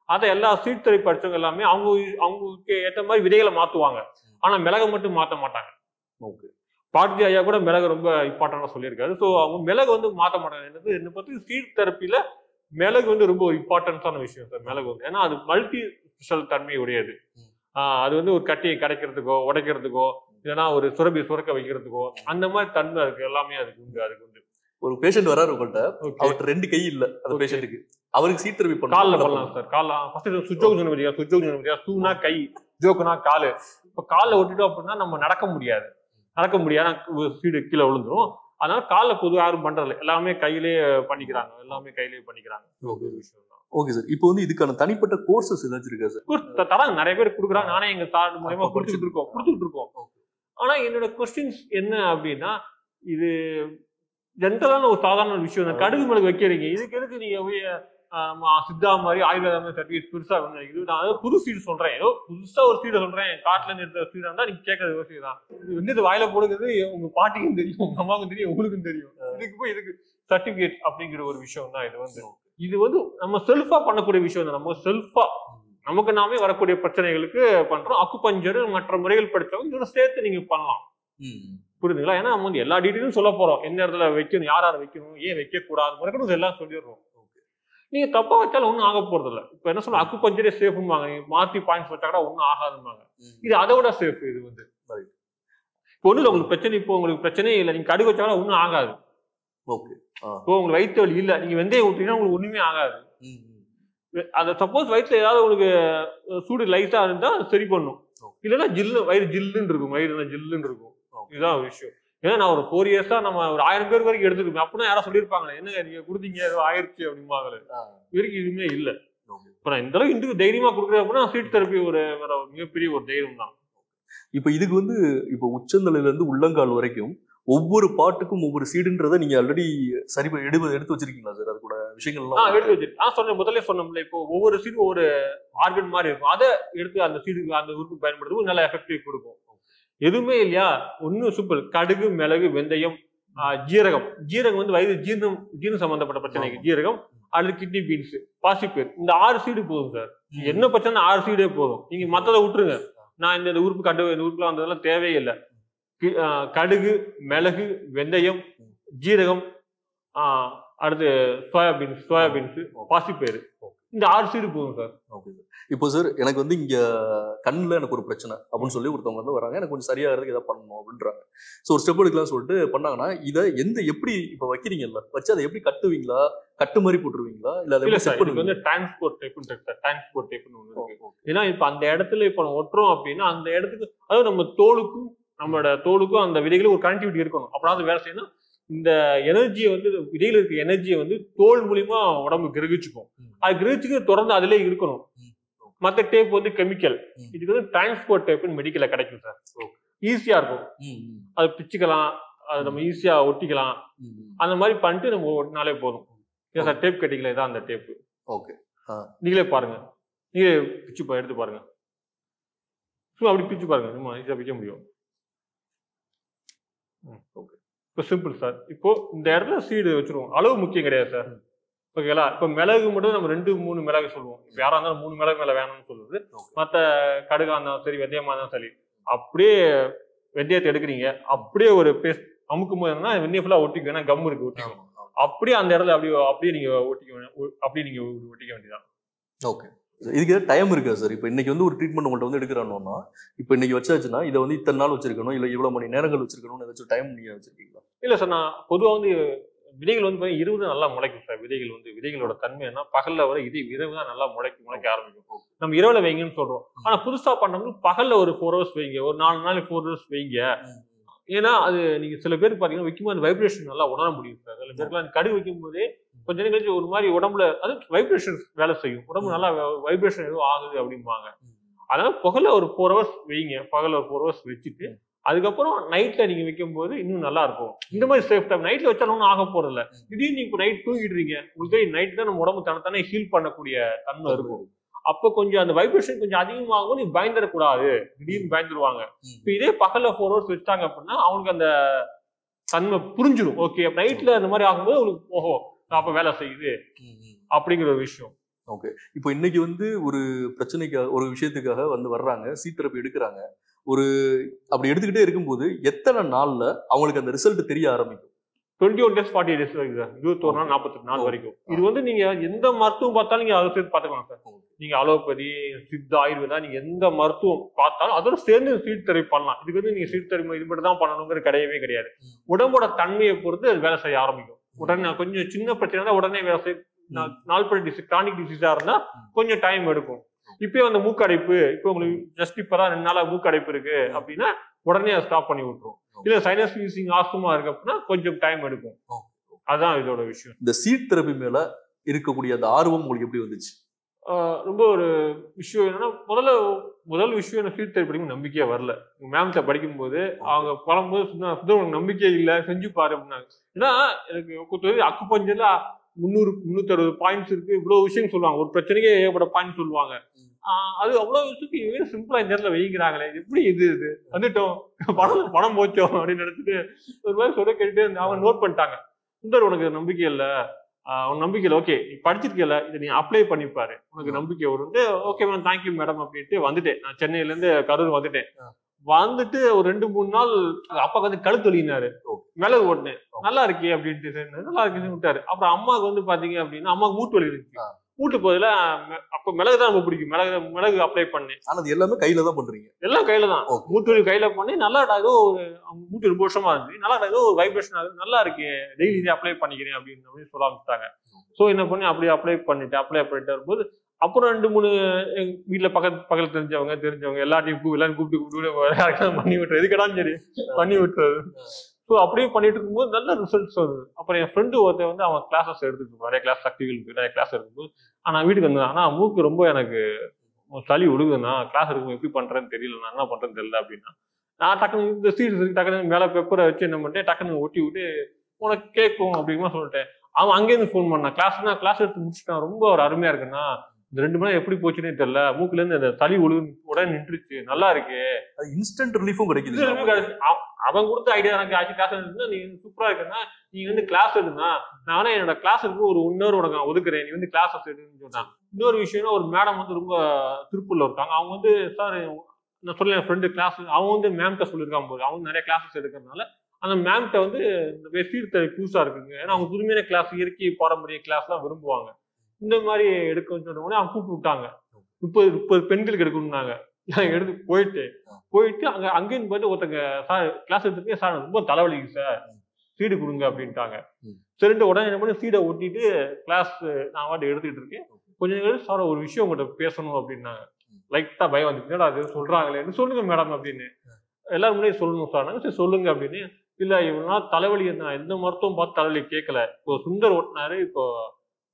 அதை எல்லா சீட் தெரப்பி படிச்சவங்க எல்லாமே அவங்களுக்கு ஏற்ற மாதிரி விதைகளை மாத்துவாங்க. ஆனா மிளகை மட்டும் மாத்த மாட்டாங்க. பாரதி ஐயா கூட மிளகு ரொம்ப இம்பார்ட்டண்டா சொல்லியிருக்காரு. ஸோ அவங்க மிளகு வந்து மாற்ற மாட்டாங்க. என்னை பத்தி சீட் தெரப்பியில மிளகு வந்து ரொம்ப ஒரு இம்பார்ட்டன்ஸான விஷயம் சார். மிளகு வந்து ஏன்னா அது மல்டி ஸ்பெஷல் தன்மை உடையது. அது வந்து ஒரு கட்டியை கடைக்கிறதுக்கோ உடைக்கிறதுக்கோ இல்லைன்னா ஒரு சுரப்பி சுரக்க வைக்கிறதுக்கோ அந்த மாதிரி தன்மை இருக்கு. எல்லாமே அதுக்கு உண்டு. அதுக்கு வந்து ஒரு பேஷண்ட் வராரு உங்கள்கிட்ட, அவர்கிட்ட 2 கை இல்ல அந்த பேஷண்ட்டுக்கு, அவருக்கு சீட் தெரப்பி கால்ல பண்ணலாம் சார். கால்ல ஃபர்ஸ்ட் சுஜோக் சொன்ன சுஜோக் சூனா கை, ஜோக்குனா காலு. இப்ப கால்ல ஒட்டிட்டோம் அப்படின்னா நம்ம நடக்க முடியாது. சீடு கீழே விழுந்துரும். அதனால கால்ல பொதுவாக யாரும் பண்றது எல்லாமே கையிலேயே பண்ணிக்கிறாங்க. ஒரு விஷயம் தான். Okay sir. இப்போ வந்து இதுக்கான தனிப்பட்ட கோர்சஸ் ஏதாச்சும் இருக்கா சார்? தராங்க, நிறைய பேர் கொடுக்குறாங்க. நானே எங்க சார் மூலமா கொடுத்துட்டு இருக்கோம். ஆனா என்னோட கொஸ்டின்ஸ் என்ன அப்படின்னா, இது ஜென்ரலான ஒரு சாதாரண விஷயம் தான். கடுகு மிளகு வைக்கிறீங்க, இதுக்கு எதுக்கு நீங்க சித்தா மாதிரி ஆயுர்வேதா மாதிரி சர்டிஃபிகேட் பெருசா இது நான் புது சீடு சொல்றேன். ஏதோ புதுசா ஒரு சீடை சொல்றேன், காட்டுல இருந்து எடுத்த சீடா இருந்தா நீங்க கேட்கறது யோசிச்சு தான். இது வந்து இது வாயில போடுறது உங்க பாட்டிக்கும் தெரியும், உங்க அம்மாவுக்கும் தெரியும், உங்களுக்கும் தெரியும். இதுக்கு சர்டிபிகேட் அப்படிங்கிற ஒரு விஷயம் தான். இது வந்து நம்ம செல்ஃபா பண்ணக்கூடிய விஷயம் தான். நம்ம செல்ஃபா நமக்கு நாமே வரக்கூடிய பிரச்சனைகளுக்கு பண்றோம். அக்குபஞ்சர் மற்ற முறைகள் படிச்சவங்க இதோட சேர்த்து நீங்க பண்ணலாம். புரியுதுங்களா? ஏன்னா நம்ம வந்து எல்லா டீட்டெயிலும் சொல்ல போறோம். எந்த இடத்துல வைக்கணும், யார் வைக்கணும், ஏன் வைக்க கூடாது முறைக்கணும் எல்லாம் சொல்லிடுறோம். நீங்க தப்பா வச்சாலும் ஒன்றும் ஆக போறது இல்லை. இப்ப என்ன சொல்ல, அக்குபஞ்சரே சேஃப்வாங்க. மாத்தி பாயிண்ட்ஸ் வச்சா கூட ஒன்றும் ஆகாதுமாங்க. இது அதை விட சேஃப். இது வந்து இப்போ ஒண்ணு உங்களுக்கு பிரச்சனை, இப்போ உங்களுக்கு பிரச்சனையே இல்லை, நீங்க கடுகு வச்சா கூட ஒன்றும் ஆகாது. இப்போ உங்களுக்கு வயிற்று வலி இல்லை, நீங்க வெந்தயம் விட்டீங்கன்னா உங்களுக்கு ஒண்ணுமே ஆகாது. அது சப்போஸ் வயிற்றுல ஏதாவது உங்களுக்கு சூடு லைட்டா இருந்தா சரி பண்ணும். இல்லைன்னா ஜில்லு வயிறு ஜில்லுன்னு இருக்கும். வயிறு ஜில்லுன்னு இருக்கும். இதுதான் ஒரு விஷயம். ஏன்னா நான் ஒரு 4 இயர்ஸா நம்ம ஒரு 1000 பேர் வரைக்கும் எடுத்துருக்கோம். அப்படின்னா யாரும் சொல்லியிருப்பாங்களே, என்னங்க நீங்க கொடுத்தீங்க ஏதோ ஆயிடுச்சு அப்படிம்பாங்களே. வரைக்கும் எதுவுமே இல்லை. இப்ப நான் இந்த அளவுக்கு இன்றைக்கு தைரியமா கொடுக்குறேன் அப்படின்னா சீட் தெரப்பி ஒரு மிகப்பெரிய ஒரு தைரியம் தான். இப்ப இதுக்கு வந்து இப்போ உச்சந்தலையில இருந்து உள்ளங்கால் வரைக்கும் ஒவ்வொரு பாட்டுக்கும் ஒவ்வொரு சீடுன்றதை நீங்க ஆல்ரெடி சரி எடுத்து வச்சிருக்கீங்களா சார்? அது கூட விஷயங்கள்லாம் எடுத்து வச்சிருக்கேன். சொன்னேன், முதல்ல சொன்னோம்ல, இப்போ ஒவ்வொரு சீடு ஒரு ஆர்கன் மாதிரி இருக்கும். அதை எடுத்து அந்த சீடுக்கு அந்த உறுப்பு பயன்படுத்தும், நல்ல எஃபெக்டிவ் கொடுக்கும். எதுவுமே இல்லையா, ஒன்னும் சூப்பர். கடுகு, மிளகு, வெந்தயம், ஜீரகம். ஜீரகம் வந்து வயிறு ஜீரணம் சம்பந்தப்பட்ட பிரச்சனைக்கு ஜீரகம், அல்லது கிட்னி பீன்ஸ், பாசிப்பேர். இந்த 6 சீடு போதும் சார். என்ன பிரச்சனை 6 சீடே போதும். நீங்க மத்ததை விட்டுருங்க. நான் இந்த உறுப்பு இந்த உறுப்புலாம் வந்ததெல்லாம் தேவையில்லை. கடுகு, மிளகு, வெந்தயம், ஜீரகம், அடுத்து சோயாபீன்ஸ், பாசிப்பேர். இந்த 6 சீடு போதும் சார். Okay sir. இப்போ சார் எனக்கு வந்து இங்க கண்ணுல எனக்கு ஒரு பிரச்சனை அப்படின்னு சொல்லி ஒருத்தவங்க வந்து வராங்க, எனக்கு கொஞ்சம் சரியாகிறதுக்கு எதாவது பண்ணணும் அப்படின்றாங்க. ஸோ ஒரு ஸ்டெப் எடுக்கலாம் சொல்லிட்டு பண்ணாங்கன்னா, இதை எப்படி இப்போ வைக்கிறீங்கல்ல, வச்சு அதை எப்படி கட்டுவீங்களா, கட்டு மாதிரி போட்டுருவீங்களா, இல்ல அதை வந்து டிரான்ஸ்போர்ட் டைப்னு ஒன்று இருக்கு. ஏன்னா இப்ப அந்த இடத்துல இப்ப நம்ம ஒட்டுறோம் அப்படின்னா அந்த இடத்துக்கு, அதாவது நம்ம நம்மளோட தோலுக்கும் அந்த விதைகளும் ஒரு கனெக்டிவிட்டி இருக்கணும். அப்படின்னா வேலை செய்யணும். இந்த எனர்ஜியை வந்து விதையில் இருக்க எனர்ஜியை வந்து தோல் மூலியமா உடம்பு கிரகிச்சுக்கும். அது கிரகிச்சுக்கு தொடர்ந்து அதிலே இருக்கணும். மற்ற டேப் வந்து கெமிக்கல். இதுக்கு வந்து டிரான்ஸ்போர்ட் டேப்னு மெடிக்கல்ல கிடைக்கும் சார். ஈஸியா இருக்கும். அது பிச்சுக்கலாம், அது நம்ம ஈஸியா ஒட்டிக்கலாம். அந்த மாதிரி பண்ணிட்டு நம்ம ஒட்டினாலே போதும். சார் டேப் கட்டிக்கல, இதான் அந்த டேப். ஓகே, நீங்களே பாருங்க. நீங்களே பிச்சு எடுத்து பாருங்க. சும்மா அப்படி பிச்சு பாருங்க, நம்ம ஈஸியா பிக்க முடியும். ஓகே, இப்போ சிம்பிள் சார். இப்போ இந்த இடத்துல சீடு வச்சிருவோம். அளவு முக்கியம் கிடையாது சார். ஓகேங்களா? இப்போ மிளகு மட்டும் நம்ம 2-3 மிளகு சொல்லுவோம். இப்போ யாரா இருந்தாலும் 3 மிளகு மேல வேணும்னு சொல்லுது. மற்ற கடுகா இருந்தாலும் சரி, வெந்தயமா இருந்தாலும் சரி, அப்படியே வெந்தயத்தை எடுக்கிறீங்க, அப்படியே ஒரு பேஸ்ட் அமுக்கும் போது என்னன்னா வெந்தயம் ஃபுல்லா ஒட்டிக்கும். ஏன்னா கம் இருக்கு, ஒட்டிக்கும். அப்படியே அந்த இடத்துல அப்படியே நீங்க ஒட்டிக்க வேண்டியதான். ஓகே, இதுக்கு டைம் இருக்கா சார்? இப்போ இன்னைக்கு வந்து ஒரு ட்ரீட்மெண்ட் உங்கள்கிட்ட வந்து எடுக்கிறானோன்னா, இப்போ இன்னைக்கு வச்சாச்சுன்னா இதை வந்து இத்தனை நாள் வச்சிருக்கணும், இல்லை இவ்வளவு மணி நேரங்கள் வச்சிருக்கணும்னு ஏதாச்சும் டைம் நீங்க வச்சிருக்கீங்களா? இல்ல சார், நான் பொதுவாக வந்து விதைகள் வந்து 20 நல்லா முளைக்கும் சார். விதைகளோட தன்மை என்ன, பகல்ல வர இரவு தான் நல்லா முளைக்க ஆரம்பிக்கும். நம்ம இரவுல வைங்கன்னு சொல்றோம். ஆனா புதுசா பண்ணவங்க பகல்ல ஒரு 4 hours வைங்க, ஒரு 4 நாள் 4 hours வைங்க. ஏன்னா அது நீங்க சில பேர் பாத்தீங்கன்னா வைக்கும்போது அந்த வைப்ரேஷன் நல்லா உணர முடியும் சார். சில பேருக்குலாம் கடுகு வைக்கும் போதே கொஞ்ச நேரம் கழிச்சு ஒரு மாதிரி உடம்புல அது வைப்ரேஷன் வேலை செய்யும். உடம்பு நல்லா வைப்ரேஷன் எதுவும் ஆகுது அப்படிம்பாங்க. அதனால பகல்ல ஒரு 4 hours வைங்க. பகல்ல ஒரு 4 hours வச்சுட்டு அதுக்கப்புறம் நைட்ல நீங்க வைக்கும் போது இன்னும் நல்லா இருக்கும். இந்த மாதிரி சேஃப் டைம் நைட்ல வச்சாலும் ஒன்றும் ஆக போறது இல்லை. திடீர்னு நீங்க இப்போ நைட் தூங்கிடுறீங்க, உங்களுக்கு நைட் தான் நம்ம உடம்பு தனத்தானே ஹீல் பண்ணக்கூடிய தன்மை இருக்கும். அப்போ கொஞ்சம் அந்த வைப்ரேஷன் கொஞ்சம் அதிகமாகும். நீ பயந்துடக்கூடாது, திடீர்னு பயந்துருவாங்க. இப்போ இதே பகல்ல 4 hours வச்சுட்டாங்க அப்படின்னா அவங்களுக்கு அந்த தன்மை புரிஞ்சிடும். ஓகே, நைட்ல அந்த மாதிரி ஆகும்போது அவங்களுக்கு ஓஹோ அப்ப வேலை செய்யுது அப்படிங்கிற ஒரு விஷயம். ஓகே, இப்போ இன்னைக்கு வந்து ஒரு பிரச்சனைக்காக, ஒரு விஷயத்துக்காக வந்து வர்றாங்க, சீட் தெரப்பி எடுக்கிறாங்க. ஒரு அப்படி எடுத்துக்கிட்டே இருக்கும்போது எத்தனை நாள்ல அவங்களுக்கு அந்த ரிசல்ட் தெரிய ஆரம்பிக்கும்? 21 days 40 days வரைக்கும் சார். 21 நாள் 48 நாள் வரைக்கும். இது வந்து நீங்க எந்த மருத்துவம் பார்த்தாலும் நீங்க அதை சேர்த்து பார்த்துக்கலாம் சார். நீங்க அலோபதி, சித்தா, ஆயுர்வேதா, நீங்க எந்த மருத்துவம் பார்த்தாலும் அதோட சேர்ந்து சீட் தெரப்பி பண்ணலாம். இதுக்கு வந்து நீங்க சீட் தெரப்பி இது மட்டும் தான் பண்ணணுங்கிற கிடையவே கிடையாது. உடம்போட தன்மையை பொறுத்து அது வேலை செய்ய ஆரம்பிக்கும். உடனே கொஞ்சம் சின்ன பிரச்சனை தான் உடனே வேலை செய்ய, நாள்படி டிசீஸ், கிரானிக் டிசீஸா இருந்தா கொஞ்சம் டைம் எடுக்கும். இப்பயே அந்த மூக்கடைப்பு, இப்போ உங்களுக்கு ஜஸ்ட் இப்பதான் 2 நாளா மூக்கடைப்பு இருக்கு அப்படின்னா உடனே அதை ஸ்டாப் பண்ணி விட்டுரும். இல்ல சைனஸ் வீசிங், ஆஸ்துமா இருக்கு அப்படின்னா கொஞ்சம் டைம் எடுக்கும். அதான் இதோட விஷயம். இந்த சீட் தெரப்பி மேல இருக்கக்கூடிய அந்த ஆர்வம் உங்களுக்கு எப்படி வந்துச்சு? ரொம்ப ஒரு விஷயம் என்னன்னா, முதல் விஷயம் எனக்கு சீட் தெரப்பி படிக்கும் நம்பிக்கையே வரல. மேம்கிட்ட படிக்கும்போது அவங்க பழம்போது உனக்கு நம்பிக்கை இல்லை, செஞ்சு பாரு அப்படின்னாங்க. ஏன்னா எனக்கு அக்குபஞ்சர்ல 300-360 பாயிண்ட்ஸ் இருக்கு, இவ்வளவு விஷயம் சொல்லுவாங்க. ஒரு பிரச்சனைக்கே ஏகப்பட்ட பாயிண்ட் சொல்லுவாங்க. அது அவ்வளவு விஷயத்துக்கு சிம்பிளா இந்த நேரத்துல வைக்கிறாங்களே, எப்படி இது வந்துட்டோம், பணம் போச்சோம் அப்படின்னு நினைச்சிட்டு ஒரு மாதிரி சொல்ல கேட்டுட்டு அவங்க நோட் பண்ணிட்டாங்க. சுந்தர், உனக்கு நம்பிக்கை இல்ல, உன் நம்பிக்கை இல்லை, ஓகே நீ படிச்சிருக்கல, இதை நீ அப்ளை பண்ணிப்பாரு, உனக்கு நம்பிக்கை வரும். ஓகே மேம், தேங்க்யூ மேடம் அப்படின்ட்டு வந்துட்டேன். நான் சென்னையில இருந்து கரூர் வந்துட்டேன். வந்துட்டு ஒரு 2-3 நாள் அப்பாவுக்கு வந்து கழுத்து வலினாரு, மிளகு ஓட்டினேன், நல்லா இருக்கே அப்படின்ட்டு நல்லா இருக்குன்னு விட்டாரு. அப்புறம் அம்மாவுக்கு வந்து பாத்தீங்க அப்படின்னா அம்மாவுக்கு மூட்டு வலி இருந்துச்சு. மூட்டு போதில அப்ப மிளகு தான் ரொம்ப பிடிக்கும், மிளகு அப்ளை பண்ணேன். ஆனா அது எல்லாமே கையில தான் பண்றீங்க? எல்லாம் கையில தான். மூட்டு வலி கையில பண்ணி நல்லா ஏதோ ஒரு மூட்டு ரொம்ப வருஷமா இருந்துச்சு, நல்லா ஏதோ ஒரு வைப்ரேஷன் ஆகுது, நல்லா இருக்கு, டெய்லி அப்ளை பண்ணிக்கிறேன் அப்படின்னு சொல்ல ஆரம்பிச்சிட்டாங்க. ஸோ என்ன பண்ணி அப்படியே அப்ளை பண்ணிட்டு வரும்போது அப்புறம் 2-3 வீட்டுல பக்கத்துல தெரிஞ்சவங்க எல்லாரையும் கூப்பிட்டு பண்ணி விட்டுறது, எதுக்கடான்னு சரி பண்ணி விட்டுறது. ஸோ அப்படியே பண்ணிட்டு இருக்கும்போது நல்ல ரிசல்ட்ஸ் வருது. அப்புறம் என் ஃப்ரெண்டு ஒருத்தர் வந்து அவன் கிளாஸஸ் எடுத்துட்டு நிறைய கிளாஸ், சக்திகளுக்கு நிறைய கிளாஸ் எடுக்கும்போது நான் வீட்டுக்கு வந்தேன். ஆனா மூக்கு ரொம்ப எனக்கு சளி ஒழுகுதுண்ணா, கிளாஸ் எடுக்கும் எப்படி பண்றேன்னு தெரியல, நான் என்ன பண்றேன்னு தெரியல அப்படின்னா, நான் டக்குனு இந்த சீட்ஸ் டக்குனு மேல பெப்பரை வச்சு என்ன பண்ணிட்டேன், டக்குனு ஒட்டி விட்டு உனக்கு கேட்கும் அப்படிமா சொல்லிட்டேன். அவன் அங்கேயிருந்து ஃபோன் பண்ணான், கிளாஸ் எடுத்து முடிச்சுட்டான், ரொம்ப ஒரு அருமையா இருக்குன்னா, இந்த 2 மணி நேரம் எப்படி போச்சுன்னே தெரியல, மூக்குல இருந்து அந்த சளி ஒழுகு உடனே நின்றுச்சு, நல்லா இருக்கு, இன்ஸ்டன்ட் ரிலீஃபும் கிடைக்குது. அவன் கொடுத்த ஐடியா எனக்கு ஆச்சு. கிளாஸ் எடுத்துனா நீ சூப்பரா இருக்குன்னா நீ வந்து கிளாஸ் எடுனா, நானே என்னோட கிளாஸுக்கு ஒரு 1 hour உனக்கு ஒதுக்குறேன், நீ வந்து கிளாஸஸ் எடுன்னு சொன்னான். இன்னொரு விஷயம்னா, ஒரு மேடம் வந்து ரொம்ப திருப்பூர்ல இருக்காங்க. அவங்க வந்து சார் நான் சொல்ல என் ஃப்ரெண்டு கிளாஸ், அவங்க வந்து மேம்கிட்ட சொல்லியிருக்காங்க போது, அவங்க நிறைய கிளாஸஸ் எடுக்கிறதுனால அந்த மேம்கிட்ட வந்து இந்த சீட் தெரப்பி புதுசா இருக்குங்க, ஏன்னா அவங்க புதுமையான கிளாஸ், இயற்கை பாரம்பரிய கிளாஸ் தான் விரும்புவாங்க, இந்த மாதிரி எடுக்கணும்னு சொன்ன அவங்க கூப்பிட்டு விட்டாங்க. 30 பெண்களுக்கு எடுக்கணும்னாங்க. எடுத்து போயிட்டு அங்கேயும் போயிட்டு ஒருத்தங்க சார் கிளாஸ் எடுத்துருக்கேன் சார், ரொம்ப தலைவலிக்கு சார், சீடு கொடுங்க அப்படின்ட்டாங்க. சரிட்டு உடனே என்ன பண்ணி சீடை ஒட்டிட்டு கிளாஸ் நான் வாட்டி எடுத்துக்கிட்டு இருக்கேன். கொஞ்சம் நேரம் சார் ஒரு விஷயம் உங்கள்கிட்ட பேசணும் அப்படின்னாங்க. லைட்டா பயம் வந்து அது சொல்றாங்களே, சொல்லுங்க மேடம் அப்படின்னு. எல்லாரும் முன்னாடி சொல்லணும் சார், சரி சொல்லுங்க அப்படின்னு. இல்ல இவனா தலைவலி, நான் எந்த மருத்துவம் பார்த்து தலைவலி கேட்கல, இப்போ சுந்தர் ஓட்டினாரு, இப்போ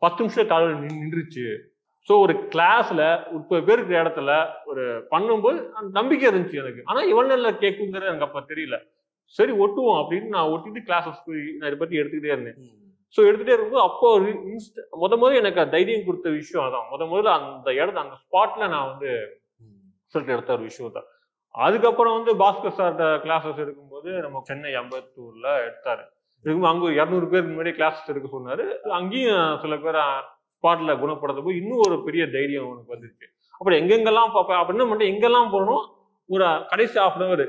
10 நிமிஷம் தலைவலி நின்றுச்சு. ஸோ ஒரு கிளாஸ்ல 30 பேர் இருக்கிற இடத்துல ஒரு பண்ணும்போது அந்த நம்பிக்கை இருந்துச்சு எனக்கு. ஆனா இவன் நல்லா கேட்குங்கிறது எனக்கு அப்ப தெரியல. சரி ஒட்டுவோம் அப்படின்னு நான் ஒட்டிட்டு கிளாஸஸ் நான் இதை பத்தி எடுத்துக்கிட்டே இருந்தேன். ஸோ எடுத்துகிட்டே இருக்கும்போது அப்போ முதல்ல எனக்கு தைரியம் கொடுத்த விஷயம் அதான். முதல்ல அந்த இடத்த அந்த ஸ்பாட்ல நான் வந்து ரிசல்ட் எடுத்த ஒரு விஷயம் தான். அதுக்கப்புறம் வந்து பாஸ்கர் சார்ட்ட கிளாஸஸ் எடுக்கும்போது நம்ம சென்னை அம்பத்தூர்ல எடுத்தாரு. இருக்கும்போது அங்கே 200 பேருக்கு முன்னாடி கிளாஸஸ் எடுக்க சொன்னாரு. அங்கேயும் சில பேர் ஸ்பாட்ல குணப்படுத்த போய் இன்னும் ஒரு பெரிய தைரியம் எனக்கு வந்துருச்சு. அப்புறம் எங்கெங்கெல்லாம் பார்ப்பேன் அப்படின்னு மட்டும் எங்கெல்லாம் போகணும், ஒரு கடைசி 1/2 hour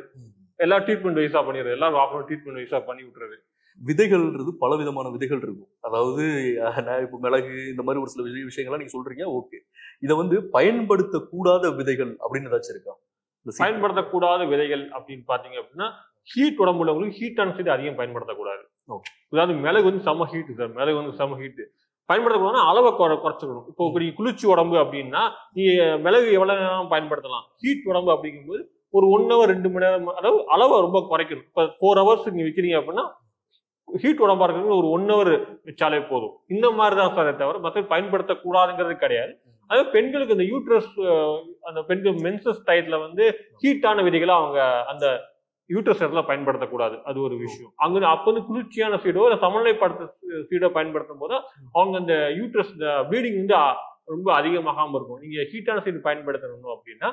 எல்லா ட்ரீட்மெண்ட் வைஸா பண்ணிடுறது, எல்லாரும் 1/2 hour ட்ரீட்மெண்ட் வைஸா பண்ணி விட்டுறது. விதைகள்ன்றது பல விதமான விதைகள் இருக்கும். அதாவது இப்போ மிளகு இந்த மாதிரி ஒரு சில விஷயங்கள்லாம் நீங்க சொல்றீங்க, ஓகே. இதை வந்து பயன்படுத்தக்கூடாத விதைகள் அப்படின்னு ஏதாச்சும் இருக்கா? பயன்படுத்தக்கூடாத விதைகள் அப்படின்னு பாத்தீங்க அப்படின்னா, ஹீட் உடம்புல உங்களுக்கு ஹீட்டான சீட் அதிகம் பயன்படுத்தக்கூடாது. அதாவது மிளகு வந்து செம ஹீட் சார், மிளகு வந்து செம ஹீட் பயன்படுத்தக்கூடாதுன்னா அளவை குறைச்சிக்கணும். இப்போ நீ குளிர்ச்சி உடம்பு அப்படின்னா நீ மிளகு எவ்வளவு நேரம் பயன்படுத்தலாம். ஹீட் உடம்பு அப்படிங்கும்போது ஒரு 1 hour 2 மணி நேரம், அதாவது அளவை ரொம்ப குறைக்கணும். இப்போ 4 hours நீங்க வைக்கிறீங்க அப்படின்னா ஹீட் உடம்பா இருக்கிறது ஒரு 1 hour வச்சாலே போதும். இந்த மாதிரிதான் சார் தவிர மற்ற பயன்படுத்தக்கூடாதுங்கிறது கிடையாது. அதே பெண்களுக்கு இந்த யூட்ரஸ், அந்த பெண்கள் மென்சஸ் டயத்துல வந்து ஹீட்டான விதைகளை அவங்க அந்த யூட்ரஸ் இடத்துல பயன்படுத்தக்கூடாது. அது ஒரு விஷயம். அங்க அப்ப வந்து குளிர்ச்சியான சீடோ இல்லை சமநிலைப்படுத்த சீடோ பயன்படுத்தும் போது அவங்க அந்த யூட்ரஸ் ப்ளீடிங் வந்து ரொம்ப அதிகமாகாம இருக்கும். நீங்க ஹீட்டான சீடு பயன்படுத்தணும் அப்படின்னா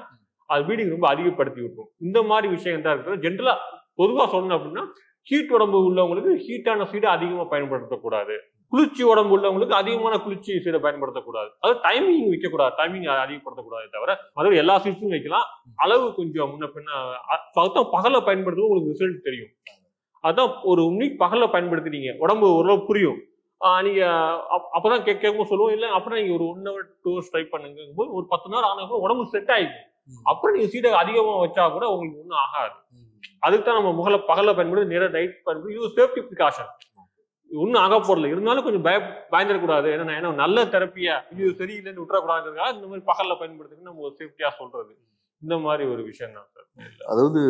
அது ப்ளீடிங் ரொம்ப அதிகப்படுத்தி விட்டுரும். இந்த மாதிரி விஷயம் தான் இருக்குது. ஜென்ரலா பொதுவா சொல்லணும் அப்படின்னா ஹீட் உடம்பு உள்ளவங்களுக்கு ஹீட்டான சீடு அதிகமா பயன்படுத்தக்கூடாது. குளிர்ச்சி உடம்பு உள்ளவங்களுக்கு அதிகமான குளிர்ச்சி சீடை பயன்படுத்தக்கூடாது. அது டைமிங் வைக்கக்கூடாது, டைமிங் அதிகப்படுத்தக்கூடாது தவிர மற்றபடி எல்லா சீட்ஸும் வைக்கலாம். அளவு கொஞ்சம் முன்ன பின்ன அதுதான் பகல பயன்படுத்தும் உங்களுக்கு ரிசல்ட் தெரியும். அதான் ஒரு உண்மைக்கு பகல பயன்படுத்தினீங்க உடம்பு ஓரளவு புரியும். நீங்க அப்பதான் கேட்கும் சொல்லுவோம், இல்லை அப்புறம் நீங்க ஒரு 1 hour 2 hours ட்ரை பண்ணுங்க போது ஒரு 10 நாள் ஆனா உடம்பு செட் ஆயிடும். அப்புறம் நீங்க சீடை அதிகமா வச்சா கூட உங்களுக்கு ஒன்றும் ஆகாது. அதுக்கு தான் நம்ம பகல பயன்படுத்தி நேர நைட் பயன்படுத்தி இது சேஃப்டி ப்ரிகாஷன். ஒன்றும் ஆக போறல இருந்தாலும் கொஞ்சம் பயந்துடக்கூடாது. ஏன்னா நல்ல தெரப்பியா இது சரியில்லைன்னு விட்டுறக்கூடாதுங்கிறதுக்காக இந்த மாதிரி பகல்ல பயன்படுத்துறது நம்ம ஒரு சேஃப்டியா சொல்றது. இந்த மாதிரி ஒரு விஷயம் தான் சார். அதாவது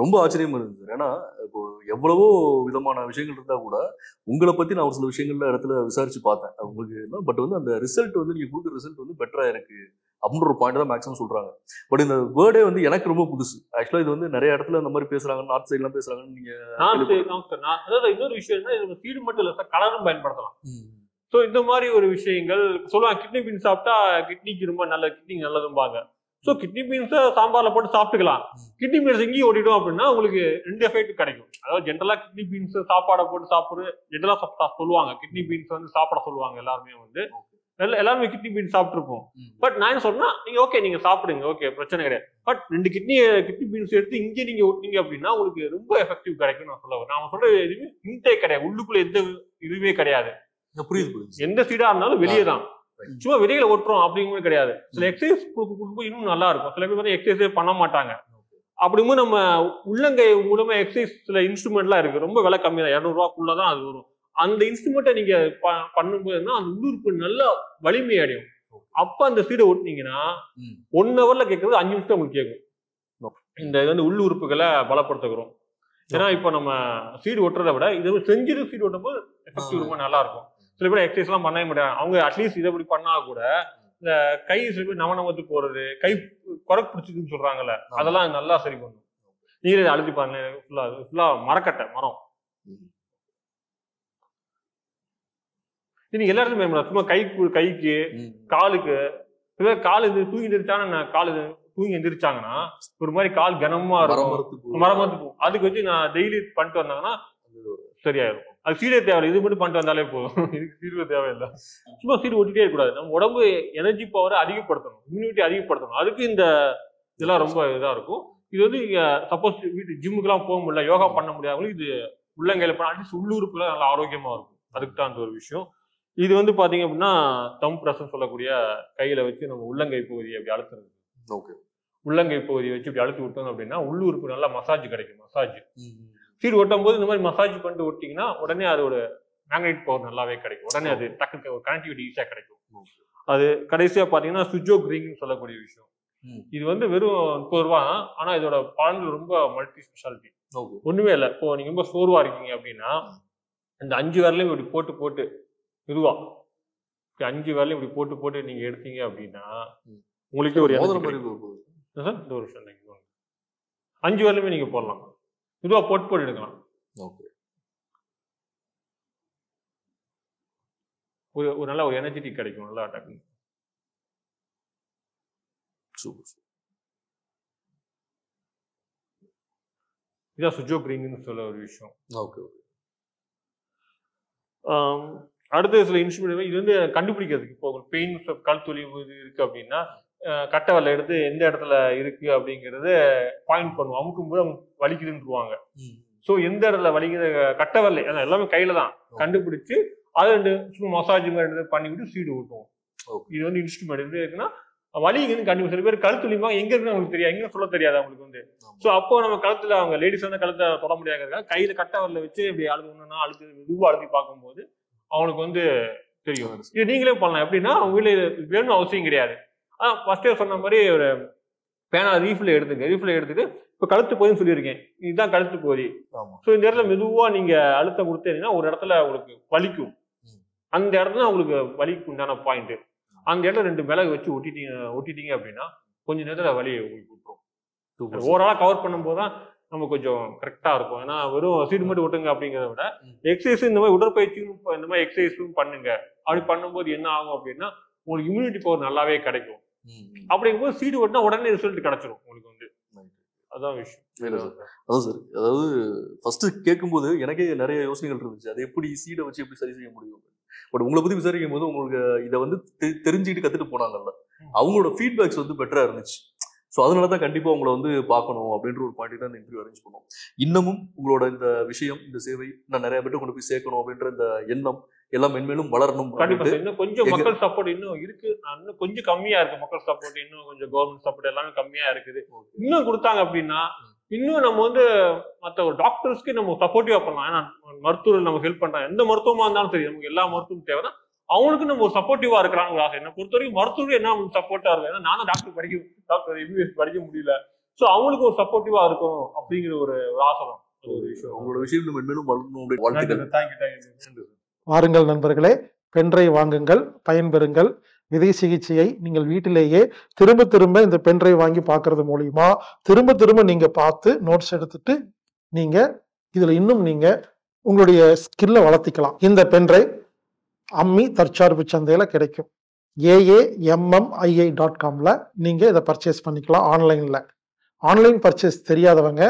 ரொம்ப ஆச்சரியமா இருந்தது. ஏன்னா இப்போ எவ்வளவோ விதமான விஷயங்கள் இருந்தா கூட உங்களை பத்தி நான் ஒரு சில விஷயங்கள்ல இடத்துல விசாரிச்சு பார்த்தேன். உங்களுக்கு பட் வந்து அந்த ரிசல்ட் வந்து நீங்க கொடுக்குற ரிசல்ட் வந்து பெட்டரா இருக்கு அப்படின்ற ஒரு பாயிண்ட் தான் மேக்ஸிமம் சொல்றாங்க. பட் இந்த வேர்டே வந்து எனக்கு ரொம்ப புதுசு. ஆக்சுவலா இது வந்து நிறைய இடத்துல இந்த மாதிரி பேசுறாங்க, நார்த் சைட் எல்லாம் பேசுறாங்கன்னு நீங்க. அதாவது இன்னொரு விஷயம் இது சீடு மட்டும் இல்ல சார், கலரும் பயன்படுத்தலாம். ஸோ இந்த மாதிரி ஒரு விஷயங்கள் சொல்லுவாங்க. கிட்னி பீன்ஸ் சாப்பிட்டா கிட்னிக்கு ரொம்ப நல்ல, கிட்னி நல்லதும்பாங்க. ஸோ கிட்னி பீன்ஸை சாம்பார்ல போட்டு சாப்பிட்டுக்கலாம். கிட்னி பீன்ஸ் எங்கேயும் ஓடிடும் அப்படின்னா உங்களுக்கு 2 எஃபெக்ட் கிடைக்கும். அதாவது ஜென்ரலா கிட்னி பீன்ஸ் சாப்பாடை போட்டு சாப்பிடுறது ஜென்ரலா சொல்லுவாங்க. கிட்னி பீன்ஸ் வந்து சாப்பிட சொல்லுவாங்க எல்லாருமே வந்து. எல்லாருமே கிட்னி பீன்ஸ் சாப்பிட்டுருப்போம். பட் நான் என்ன சொல்றேன்னா நீங்க ஓகே நீங்க சாப்பிடுங்க, ஓகே பிரச்சனை கிடையாது. பட் 2 கிட்னி பீன்ஸ் எடுத்து இங்கே நீங்க ஓட்டினீங்க அப்படின்னா உங்களுக்கு ரொம்ப எஃபெக்டிவ் கிடைக்கும் நான் சொல்ல வரேன். நான் சொல்றது எதுவுமே இன்டேக் கிடையாது, உள்ளுக்குள்ள எந்த இதுவே கிடையாது. புரியுது. எந்த சீடா இருந்தாலும் வெளியே தான், சும்மா வெளியில ஓட்டுறோம் அப்படிங்கிறது கிடையாது. சில எக்ஸசைஸ் கொடுக்கும்போது இன்னும் நல்லா இருக்கும். சில பேர் வந்து எக்ஸசைஸே பண்ண மாட்டாங்க. அப்படிங்கும்போது நம்ம உள்ளங்கை மூலமா எக்ஸசைஸ் சில இன்ஸ்ட்ருமெண்ட்லாம் இருக்கு, ரொம்ப விலை கம்மி தான், 200 ரூபாய்க்குள்ளதான் அது வரும். அந்த இன்ஸ்ட்ருமெண்ட்டை நீங்க பண்ணும்போதுன்னா அந்த உள்ளுறுப்பு நல்லா வலிமை அடையும். அப்ப அந்த சீடை ஓட்டுனீங்கன்னா 1 hourல கேட்கறது 5 நிமிஷம் உங்களுக்கு கேட்கும். இந்த இது வந்து உள்ள உறுப்புகளை பலப்படுத்துகிறோம். ஏன்னா இப்ப நம்ம சீடு ஓட்டுறதை விட இதை செஞ்சுட்டு சீடு ஓட்டும் போது எஃபெக்டிவ் ரொம்ப நல்லா இருக்கும். சில பேர் எக்ஸசைஸ் எல்லாம் பண்ணவே மாட்டாங்க. அவங்க அட்லீஸ்ட் இதை இப்படி பண்ணா கூட இந்த கை சில பேர் நவநமத்து போறது, கை குறை பிடிச்சிக்குன்னு சொல்றாங்கல்ல, அதெல்லாம் நல்லா சரி பண்ணும். நீங்களே அழுத்தி பாருங்க, ஃபுல்லா மரக்கட்டை மரம். நீங்க எல்லாருமே பயன்படாது. சும்மா கைக்கு காலுக்கு சில கால் தூங்கி எந்திரிச்சாங்கன்னா தூங்கி எந்திரிச்சாங்கன்னா ஒரு மாதிரி கால் கனமா இருக்கும், மரமரத்து போகும். அதுக்கு வச்சு நான் டெய்லி பண்ணிட்டு வந்தாங்கன்னா சரியாயிரும். அது சீடே தேவை, இது மட்டும் பண்ணிட்டு வந்தாலே போதும். இதுக்கு சீடு தேவையில்லை. சும்மா சீடு ஓட்டிட்டே இருக்கக்கூடாது. நம்ம உடம்பு எனர்ஜி பவரை அதிகப்படுத்தணும், இம்யூனிட்டி அதிகப்படுத்தணும். அதுக்கு இந்த இதெல்லாம் ரொம்ப இதா இருக்கும். இது வந்து சப்போஸ் வீட்டு ஜிம்முக்கெல்லாம் போக முடியல, யோகா பண்ண முடியாதவங்களுக்கு இது உள்ளங்கையில பண்ண அட்லீஸ்ட் உள்ளுறுப்புல நல்லா ஆரோக்கியமா இருக்கும். அதுக்கு தான் அந்த ஒரு விஷயம். இது வந்து பாத்தீங்க அப்படின்னா தம் பிரஸ் சொல்லக்கூடிய கையில வச்சு நம்ம உள்ளங்கை பகுதியை அப்படி அழுத்துறது. உள்ளங்கை பகுதியை வச்சு இப்படி அழுத்தி விட்டோம் அப்படின்னா உள்ளுறுப்பு நல்லா மசாஜ் கிடைக்கும். மசாஜ் சீடு ஓட்டும் போது இந்த மாதிரி மசாஜ் பண்ணிட்டு ஓட்டிங்கன்னா உடனே அதோட மேக்னெட் பவர் நல்லாவே கிடைக்கும். உடனே அது டக்கு ஒரு கனெக்டிவிட்டி ஈஸியா கிடைக்கும். அது கடைசியா பாத்தீங்கன்னா சுஜோ கிரீன் சொல்லக்கூடிய விஷயம். இது வந்து வெறும் 30 ரூபா. ஆனா இதோட பலன்கள் ரொம்ப மல்டி ஸ்பெஷாலிட்டி. ஒண்ணுமே இல்லை. இப்போ நீங்க ரொம்ப சோர்வா இருக்கீங்க அப்படின்னா இந்த 5 விரலையும் இப்படி போட்டு இதுவா 5 விரலையும் இப்படி போட்டு நீங்க எடுத்தீங்க அப்படின்னா உங்களுக்கு ஒரு இந்த ஒரு விஷயம் 5 விரலையுமே நீங்க போடலாம். இதுவா போட்டு எடுக்கலாம். ஒரு நல்ல ஒரு எனர்ஜெட்டிக் கிடைக்கும். நல்லா அட்டாக். இதான் சுஜோ கிரீன் சொல்ல ஒரு விஷயம். அடுத்த சில இன்ஸ்ட்ருமெண்ட் இது வந்து கண்டுபிடிக்கிறதுக்கு இப்போ பெயின் கழுத்தொலி இருக்கு அப்படின்னா கட்டை வரல எடுத்து எந்த இடத்துல இருக்கு அப்படிங்கறத பாயிண்ட் பண்ணுவோம். அமுக்கும் போது அவங்க வலிக்குதுன்னுவாங்க. ஸோ எந்த இடத்துல வலிக்குது கட்டை வரல எல்லாமே கையில தான் கண்டுபிடிச்சு அதை 2 சும்மா மசாஜ் மாதிரி பண்ணிவிட்டு சீடு ஊட்டுவோம். இது வந்து இன்ஸ்ட்ருமெண்ட் எப்படி இருக்குன்னா வலிக்குதுன்னு கண்டுபிடிச்சு. சில பேர் கழுத்துலிமா எங்க இருக்குன்னு அவங்களுக்கு தெரியாது, எங்க சொல்ல தெரியாது அவங்களுக்கு வந்து. ஸோ அப்போ நம்ம கழுத்துல அவங்க லேடிஸ் வந்து கழுத்தை தொட முடியாதுக்காக கையில கட்டை வரல வச்சு இப்படி அழுதுனா மெதுவாக அழுத்தி பார்க்கும்போது அவங்களுக்கு வந்து தெரியும். இது நீங்களே பண்ணலாம். எப்படின்னா அவங்க வீட்டுல வேணும்னு அவசியம் கிடையாது. ஃபர்ஸ்டே சொன்ன மாதிரி ஒரு பேனா ரீஃபில் எடுத்துட்டு இப்போ கழுத்து பகுதின்னு சொல்லியிருக்கேன், இதுதான் கழுத்து பகுதி. ஸோ இந்த இடத்துல மெதுவா நீங்க அழுத்தம் கொடுத்தீங்கன்னா ஒரு இடத்துல உங்களுக்கு வலிக்கும். அந்த இடத்துல உங்களுக்கு வலிக்கு உண்டான பாயிண்ட். அந்த இடத்துல 2 மிளகு வச்சு ஒட்டிட்டீங்க அப்படின்னா கொஞ்ச நேரத்துல வலியை உங்களுக்கு விட்டுரும். ஓவராலா கவர் பண்ணும்போது தான் நம்ம கொஞ்சம் கரெக்டா இருக்கும். ஏன்னா வெறும் சீடு மட்டும் விட்டுங்க அப்படிங்கிறத விட எக்ஸசைஸ் இந்த மாதிரி உடற்பயிற்சியும் இந்த மாதிரி எக்ஸசைஸும் பண்ணுங்க. அப்படி பண்ணும்போது என்ன ஆகும் அப்படின்னா உங்களுக்கு இம்யூனிட்டி பவர் நல்லாவே கிடைக்கும். அப்படிங்கும்போது சீடு ஓட்டினா உடனே ரிசல்ட் கிடைச்சிடும் உங்களுக்கு வந்து. அதான் விஷயம். அதான் சார், அதாவது ஃபர்ஸ்ட் கேட்கும்போது எனக்கே நிறைய யோசனைகள் இருந்துச்சு. அது எப்படி சீடை வச்சு எப்படி சரி செய்ய முடியும். பட் உங்களை பத்தி விசாரிக்கும் போது உங்களுக்கு இதை வந்து தெரிஞ்சுக்கிட்டு கத்துட்டு போனாங்கல்ல, அவங்களோட ஃபீட்பேக்ஸ் வந்து பெட்டரா இருந்துச்சு. ஸோ அதனால தான் கண்டிப்பாக உங்களை வந்து பார்க்கணும் அப்படின்ற ஒரு பாயிண்ட் தான் இந்த இன்டர்வியூ அரேஞ்ச் பண்ணோம். இன்னமும் உங்களோட இந்த விஷயம், இந்த சேவை நான் நிறைய பேர்ட்ட கொண்டு போய் சேர்க்கணும் அப்படின்ற இந்த எண்ணம் எல்லாம் மென்மேலும் வளரணும். கண்டிப்பா இன்னும் கொஞ்சம் மக்கள் சப்போர்ட் இன்னும் இருக்கு, இன்னும் கொஞ்சம் கம்மியா இருக்கு மக்கள் சப்போர்ட், இன்னும் கொஞ்சம் கவர்மெண்ட் சப்போர்ட் எல்லாமே கம்மியா இருக்குது. இன்னும் கொடுத்தாங்க அப்படின்னா இன்னும் நம்ம வந்து மற்ற ஒரு டாக்டர்ஸ்க்கு நம்ம சப்போர்ட்டிவா பண்ணலாம். ஏன்னா மருத்துவர்கள் நம்ம ஹெல்ப் பண்றாங்க, எந்த மருத்துவமா இருந்தாலும் சரி, நமக்கு எல்லா மருத்துவம் தேவைதான், அவங்களுக்கு நம்ம ஒரு சப்போர்ட்டிவா இருக்கிறாங்க. என்னை பொறுத்த வரைக்கும் மருத்துவர்கள் என்ன சப்போர்ட்டா இருக்கும். ஏன்னா நானும் டாக்டர் எம்பிபிஎஸ் படிக்க முடியல, ஸோ அவங்களுக்கு ஒரு சப்போர்ட்டிவா இருக்கும் அப்படிங்கிற ஒரு ஆசை தான். ஒரு விஷயம் உங்களோட விஷயம் மென்மேலும் வளரணும். வாழ்த்துக்கள். வாருங்கள் நண்பர்களே, பென்ட்ரைவ் வாங்குங்கள், பயன்பெறுங்கள். விதை சிகிச்சையை நீங்கள் வீட்டிலேயே திரும்ப திரும்ப இந்த பென்ட்ரைவ் வாங்கி பார்க்கறது மூலியமா திரும்ப திரும்ப நீங்க பார்த்து நோட்ஸ் எடுத்துட்டு நீங்க இதுல இன்னும் நீங்க உங்களுடைய ஸ்கில்லை வளர்த்திக்கலாம். இந்த பென்ட்ரைவ் அம்மி தற்சார்பு சந்தையில கிடைக்கும். AAMMII.comல நீங்க இதை பர்ச்சேஸ் பண்ணிக்கலாம். ஆன்லைன்ல ஆன்லைன் பர்ச்சேஸ் தெரியாதவங்க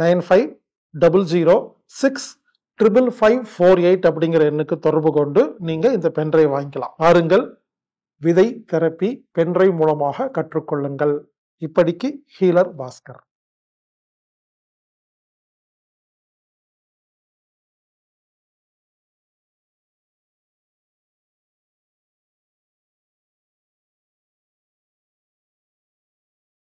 9500655548 அப்படிங்கிற எண்ணுக்கு தொடர்பு கொண்டு நீங்க இந்த பென்ட்ரைவ் வாங்கிக்கலாம். பாருங்கள், விதை தெரப்பி பென்ட்ரைவ் மூலமாக கற்றுக்கொள்ளுங்கள். இப்படிக்கு ஹீலர் பாஸ்கர்.